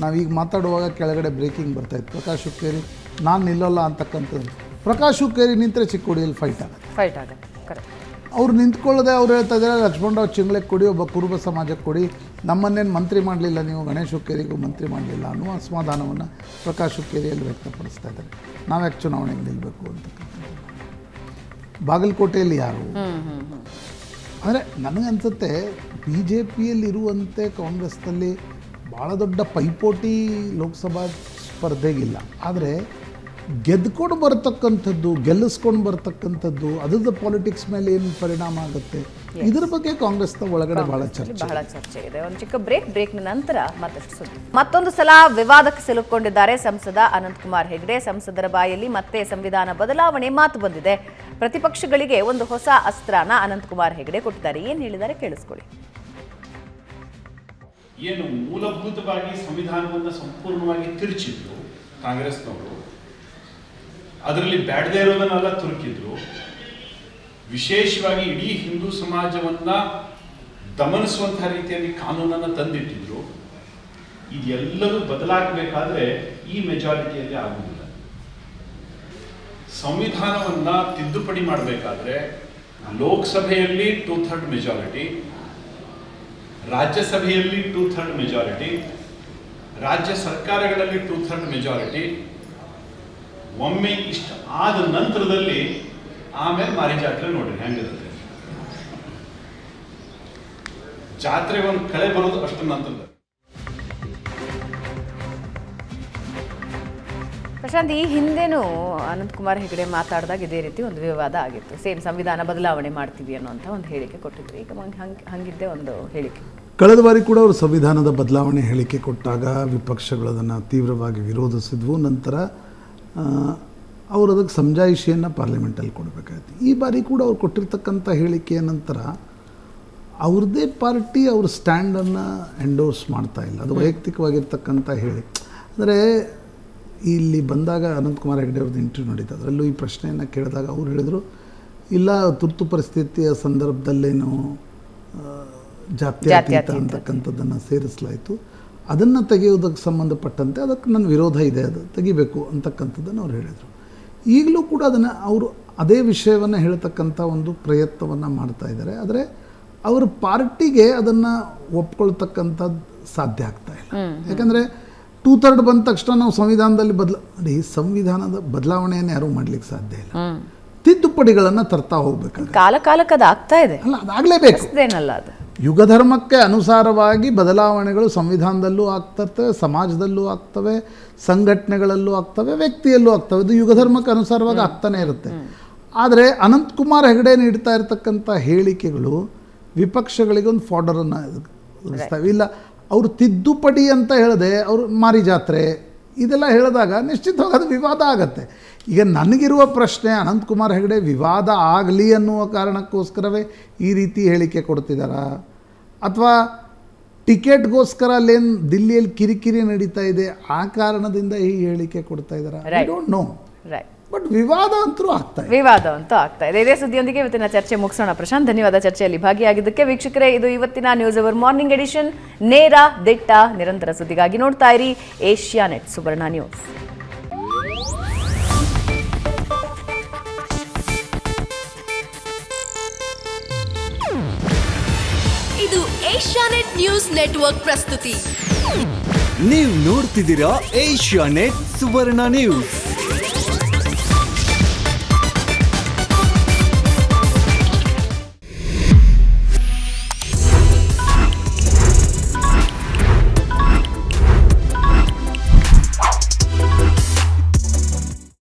ನಾವೀಗ ಮಾತಾಡುವಾಗ ಕೆಳಗಡೆ ಬ್ರೇಕಿಂಗ್ ಬರ್ತಾಯಿತ್ತು, ಪ್ರಕಾಶ್ ಹುಕ್ಕೇರಿ ನಾನು ನಿಲ್ಲಲ್ಲ ಅಂತಕ್ಕಂಥದ್ದು. ಪ್ರಕಾಶ್ ಹುಕ್ಕೇರಿ ನಿಂತರೆ ಚಿಕ್ಕೋಡಿಯಲ್ಲಿ ಫೈಟ್ ಆಗುತ್ತೆ. ಅವ್ರು ನಿಂತ್ಕೊಳ್ಳದೆ ಅವ್ರು ಹೇಳ್ತಾ ಇದ್ದಾರೆ, ಲಕ್ಷ್ಮಣರಾವ್ ಚಿಂಗ್ಳೆಗೆ ಕೊಡಿ, ಒಬ್ಬ ಕುರುಬ ಸಮಾಜಕ್ಕೆ ಕೊಡಿ, ನಮ್ಮನ್ನೇನು ಮಂತ್ರಿ ಮಾಡಲಿಲ್ಲ ನೀವು, ಗಣೇಶ್ ಹುಕ್ಕೇರಿಗೂ ಮಂತ್ರಿ ಮಾಡಲಿಲ್ಲ ಅನ್ನುವ ಅಸಮಾಧಾನವನ್ನು ಪ್ರಕಾಶ್ ಹುಕ್ಕೇರಿಯಲ್ಲಿ ವ್ಯಕ್ತಪಡಿಸ್ತಾ ಇದ್ದಾರೆ. ನಾವ್ಯಾಕೆ ಚುನಾವಣೆಗೆ ನಿಲ್ಲಬೇಕು ಅಂತಕ್ಕಂಥದ್ದು. ಬಾಗಲಕೋಟೆಯಲ್ಲಿ ಯಾರು ಅಂದರೆ ನನಗನ್ಸುತ್ತೆ ಬಿ ಜೆ ಪಿಯಲ್ಲಿರುವಂತೆ ಕಾಂಗ್ರೆಸ್ನಲ್ಲಿ ಭಾಳ ದೊಡ್ಡ ಪೈಪೋಟಿ ಲೋಕಸಭಾ ಸ್ಪರ್ಧೆಗಿಲ್ಲ. ಆದರೆ ಗೆದ್ಕೊಂಡು ಬರ್ತಕ್ಕಂಥದ್ದು, ಗೆಲ್ಲಿಸ್ಕೊಂಡು ಬರ್ತಕ್ಕಂಥದ್ದು, ಅದ್ರದ್ದು ಪಾಲಿಟಿಕ್ಸ್ ಮೇಲೆ ಏನು ಪರಿಣಾಮ ಆಗುತ್ತೆ, ಇದ್ರ ಬಗ್ಗೆ ಕಾಂಗ್ರೆಸ್ನ ಒಳಗಡೆ ಬಹಳ ಚರ್ಚೆ ಇದೆ. ಒಂದು ಚಿಕ್ಕ ಬ್ರೇಕ್ನ ನಂತರ ಮತ್ತಷ್ಟು ಸುದ್ದಿ. ಮತ್ತೊಂದು ಸಲ ವಿವಾದಕ್ಕೆ ಸಿಲುಕೊಂಡಿದ್ದಾರೆ ಸಂಸದ ಅನಂತಕುಮಾರ್ ಹೆಗಡೆ. ಸಂಸದರ ಬಾಯಲ್ಲಿ ಮತ್ತೆ ಸಂವಿಧಾನ ಬದಲಾವಣೆ ಮಾತು ಬಂದಿದೆ. ಪ್ರತಿಪಕ್ಷಗಳಿಗೆ ಒಂದು ಹೊಸ ಅಸ್ತ್ರನ ಅನಂತಕುಮಾರ್ ಹೆಗಡೆ ಕೊಟ್ಟಿದ್ದಾರೆ. ಏನು ಹೇಳಿದ್ದಾರೆ ಕೇಳಿಸ್ಕೊಳ್ಳಿ. ಏನು ಮೂಲಭೂತವಾಗಿ ಸಂವಿಧಾನವನ್ನು ಸಂಪೂರ್ಣವಾಗಿ ತಿರುಚಿದ್ರು ಕಾಂಗ್ರೆಸ್ನವರು, ಅದರಲ್ಲಿ ಬ್ಯಾಡದೇ ಇರೋದನ್ನೆಲ್ಲ ತುರುಕಿದ್ರು, ವಿಶೇಷವಾಗಿ ಇಡೀ ಹಿಂದೂ ಸಮಾಜವನ್ನ ದಮನಿಸುವಂತಹ ರೀತಿಯಲ್ಲಿ ಕಾನೂನನ್ನು ತಂದಿಟ್ಟಿದ್ರು. ಇದೆಲ್ಲವೂ ಬದಲಾಗಬೇಕಾದ್ರೆ ಈ ಮೆಜಾರಿಟಿಯಲ್ಲಿ ಆಗುವುದಿಲ್ಲ. ಸಂವಿಧಾನವನ್ನ ತಿದ್ದುಪಡಿ ಮಾಡಬೇಕಾದ್ರೆ ಲೋಕಸಭೆಯಲ್ಲಿ 2/3 ಮೆಜಾರಿಟಿ, ರಾಜ್ಯಸಭೆಯಲ್ಲಿ 2/3 ಮೆಜಾರಿಟಿ, ರಾಜ್ಯ ಸರ್ಕಾರಗಳಲ್ಲಿ 2/3 ಮೆಜಾರಿಟಿ, ಒಮ್ಮೆ ಇಷ್ಟ ಆದ ನಂತರದಲ್ಲಿ ಆಮೇಲೆ ಮಾರಿ ಜಾತ್ರೆ ನೋಡ್ರಿ ಹೆಂಗಿರುತ್ತೆ. ಜಾತ್ರೆ ಒಂದು ಕಳೆ ಬರೋದು ಅಷ್ಟು ನಂತರದ. ಪ್ರಶಾಂತ್, ಈ ಹಿಂದೆನೂ ಅನಂತಕುಮಾರ್ ಹೆಗಡೆ ಮಾತಾಡಿದಾಗ ಇದೇ ರೀತಿ ಒಂದು ವಿವಾದ ಆಗಿತ್ತು. ಸೇಮ್ ಸಂವಿಧಾನ ಬದಲಾವಣೆ ಮಾಡ್ತೀವಿ ಅನ್ನೋಂಥ ಒಂದು ಹೇಳಿಕೆ ಕೊಟ್ಟಿದ್ರು. ಈಗ ಹಂಗಿದ್ದೇ ಒಂದು ಹೇಳಿಕೆ. ಕಳೆದ ಬಾರಿ ಕೂಡ ಅವರು ಸಂವಿಧಾನದ ಬದಲಾವಣೆ ಹೇಳಿಕೆ ಕೊಟ್ಟಾಗ ವಿಪಕ್ಷಗಳು ಅದನ್ನು ತೀವ್ರವಾಗಿ ವಿರೋಧಿಸಿದ್ವು. ನಂತರ ಅವರು ಅದಕ್ಕೆ ಸಮಜಾಯಿಷಿಯನ್ನು ಪಾರ್ಲಿಮೆಂಟಲ್ಲಿ ಕೊಡಬೇಕಾಯ್ತು. ಈ ಬಾರಿ ಕೂಡ ಅವ್ರು ಕೊಟ್ಟಿರ್ತಕ್ಕಂಥ ಹೇಳಿಕೆಯ ನಂತರ ಅವ್ರದ್ದೇ ಪಾರ್ಟಿ ಅವ್ರ ಸ್ಟ್ಯಾಂಡನ್ನು ಎಂಡೋರ್ಸ್ ಮಾಡ್ತಾ ಇಲ್ಲ. ಅದು ವೈಯಕ್ತಿಕವಾಗಿರ್ತಕ್ಕಂಥ ಹೇಳಿ. ಅಂದರೆ ಇಲ್ಲಿ ಬಂದಾಗ ಅನಂತಕುಮಾರ್ ಹೆಗಡೆ ಅವ್ರದ್ದು ಇಂಟರ್ವ್ಯೂ ನಡೀತು. ಅದರಲ್ಲೂ ಈ ಪ್ರಶ್ನೆಯನ್ನು ಕೇಳಿದಾಗ ಅವ್ರು ಹೇಳಿದರು, ಇಲ್ಲ ತುರ್ತು ಪರಿಸ್ಥಿತಿಯ ಸಂದರ್ಭದಲ್ಲೇನು ಜಾತ್ಯತೀತ ಅಂತಕ್ಕಂಥದ್ದನ್ನು ಸೇರಿಸಲಾಯಿತು, ಅದನ್ನು ತೆಗೆಯೋದಕ್ಕೆ ಸಂಬಂಧಪಟ್ಟಂತೆ ಅದಕ್ಕೆ ನನ್ನ ವಿರೋಧ ಇದೆ, ಅದು ತೆಗಿಬೇಕು ಅಂತಕ್ಕಂಥದ್ದನ್ನು ಅವ್ರು ಹೇಳಿದರು. ಈಗಲೂ ಕೂಡ ಅದನ್ನು ಅವರು ಅದೇ ವಿಷಯವನ್ನು ಹೇಳ್ತಕ್ಕಂಥ ಒಂದು ಪ್ರಯತ್ನವನ್ನು ಮಾಡ್ತಾ ಇದ್ದಾರೆ. ಆದರೆ ಅವ್ರ ಪಾರ್ಟಿಗೆ ಅದನ್ನು ಒಪ್ಕೊಳ್ತಕ್ಕಂಥದ್ದು ಸಾಧ್ಯ ಆಗ್ತಾ ಇಲ್ಲ. ಯಾಕಂದರೆ 2/3 ಬಂದ ತಕ್ಷಣ ನಾವು ಸಂವಿಧಾನದಲ್ಲಿ ನೋಡಿ, ಸಂವಿಧಾನದ ಬದಲಾವಣೆಯನ್ನು ಯಾರೂ ಮಾಡಲಿಕ್ಕೆ ಸಾಧ್ಯ ಇಲ್ಲ. ತಿದ್ದುಪಡಿಗಳನ್ನು ತರ್ತಾ ಹೋಗ್ಬೇಕಾದ್ರೆ ಕಾಲಕ್ಕೆ ಅದು ಆಗ್ತಾ ಇದೆ. ಅಲ್ಲ, ಅದಾಗಲೇಬೇಕು. ಅದು ಯುಗ ಧರ್ಮಕ್ಕೆ ಅನುಸಾರವಾಗಿ ಬದಲಾವಣೆಗಳು ಸಂವಿಧಾನದಲ್ಲೂ ಆಗ್ತಿರ್ತವೆ, ಸಮಾಜದಲ್ಲೂ ಆಗ್ತವೆ, ಸಂಘಟನೆಗಳಲ್ಲೂ ಆಗ್ತವೆ, ವ್ಯಕ್ತಿಯಲ್ಲೂ ಆಗ್ತವೆ. ಇದು ಯುಗ ಧರ್ಮಕ್ಕೆ ಅನುಸಾರವಾಗಿ ಆಗ್ತಾನೆ ಇರುತ್ತೆ. ಆದರೆ ಅನಂತಕುಮಾರ್ ಹೆಗಡೆ ನೀಡ್ತಾ ಇರತಕ್ಕಂಥ ಹೇಳಿಕೆಗಳು ವಿಪಕ್ಷಗಳಿಗೆ ಒಂದು ಫಾರ್ಡರನ್ನು ಇರಿಸ್ತವೆ. ಇಲ್ಲ, ಅವರು ತಿದ್ದುಪಡಿ ಅಂತ ಹೇಳಿದೆ, ಅವರು ಮಾರಿ ಜಾತ್ರೆ ಇದೆಲ್ಲ ಹೇಳಿದಾಗ ನಿಶ್ಚಿತವಾಗಿ ಅದು ವಿವಾದ ಆಗತ್ತೆ. ಈಗ ನನಗಿರುವ ಪ್ರಶ್ನೆ, ಅನಂತಕುಮಾರ್ ಹೆಗಡೆ ವಿವಾದ ಆಗಲಿ ಅನ್ನುವ ಕಾರಣಕ್ಕೋಸ್ಕರವೇ ಈ ರೀತಿ ಹೇಳಿಕೆ ಕೊಡ್ತಿದ್ದಾರಾ, ಅಥವಾ ಟಿಕೆಟ್ಗೋಸ್ಕರ ಅಲ್ಲೇನು ದಿಲ್ಲಿಯಲ್ಲಿ ಕಿರಿಕಿರಿ ನಡೀತಾ ಇದೆ ಆ ಕಾರಣದಿಂದ ಈ ಹೇಳಿಕೆ ಕೊಡ್ತಾ ಇದ್ದಾರಾ? I don't know. ಬಟ್ ವಿವಾದ ಅಂತೂ ಆಗ್ತಾ ಇದೆ. ಇದೇ ಸುದ್ದಿಯೊಂದಿಗೆ ಇವತ್ತಿನ ಚರ್ಚೆ ಮುಗಿಸೋಣ. ಪ್ರಶಾಂತ್, ಧನ್ಯವಾದ ಚರ್ಚೆಯಲ್ಲಿ ಭಾಗಿಯಾಗಿದ್ದಕ್ಕೆ. ವೀಕ್ಷಕರೇ, ಇದು ಇವತ್ತಿನ ನ್ಯೂಸ್ ಅವರ್ ಮಾರ್ನಿಂಗ್ ಎಡಿಷನ್. ನೇರ, ದಿಟ್ಟ, ನಿರಂತರ ಸುದ್ದಿಗಾಗಿ ನೋಡ್ತಾ ಇರಿ ಏಷ್ಯಾನೆಟ್ ಸುವರ್ಣ ನ್ಯೂಸ್. ಇದು ಏಷ್ಯಾನೆಟ್ ನ್ಯೂಸ್ ನೆಟ್ವರ್ಕ್ ಪ್ರಸ್ತುತಿ. ನೀವು ನೋಡ್ತಿದ್ದೀರಾ ಏಷ್ಯಾನೆಟ್ ಸುವರ್ಣ ನ್ಯೂಸ್.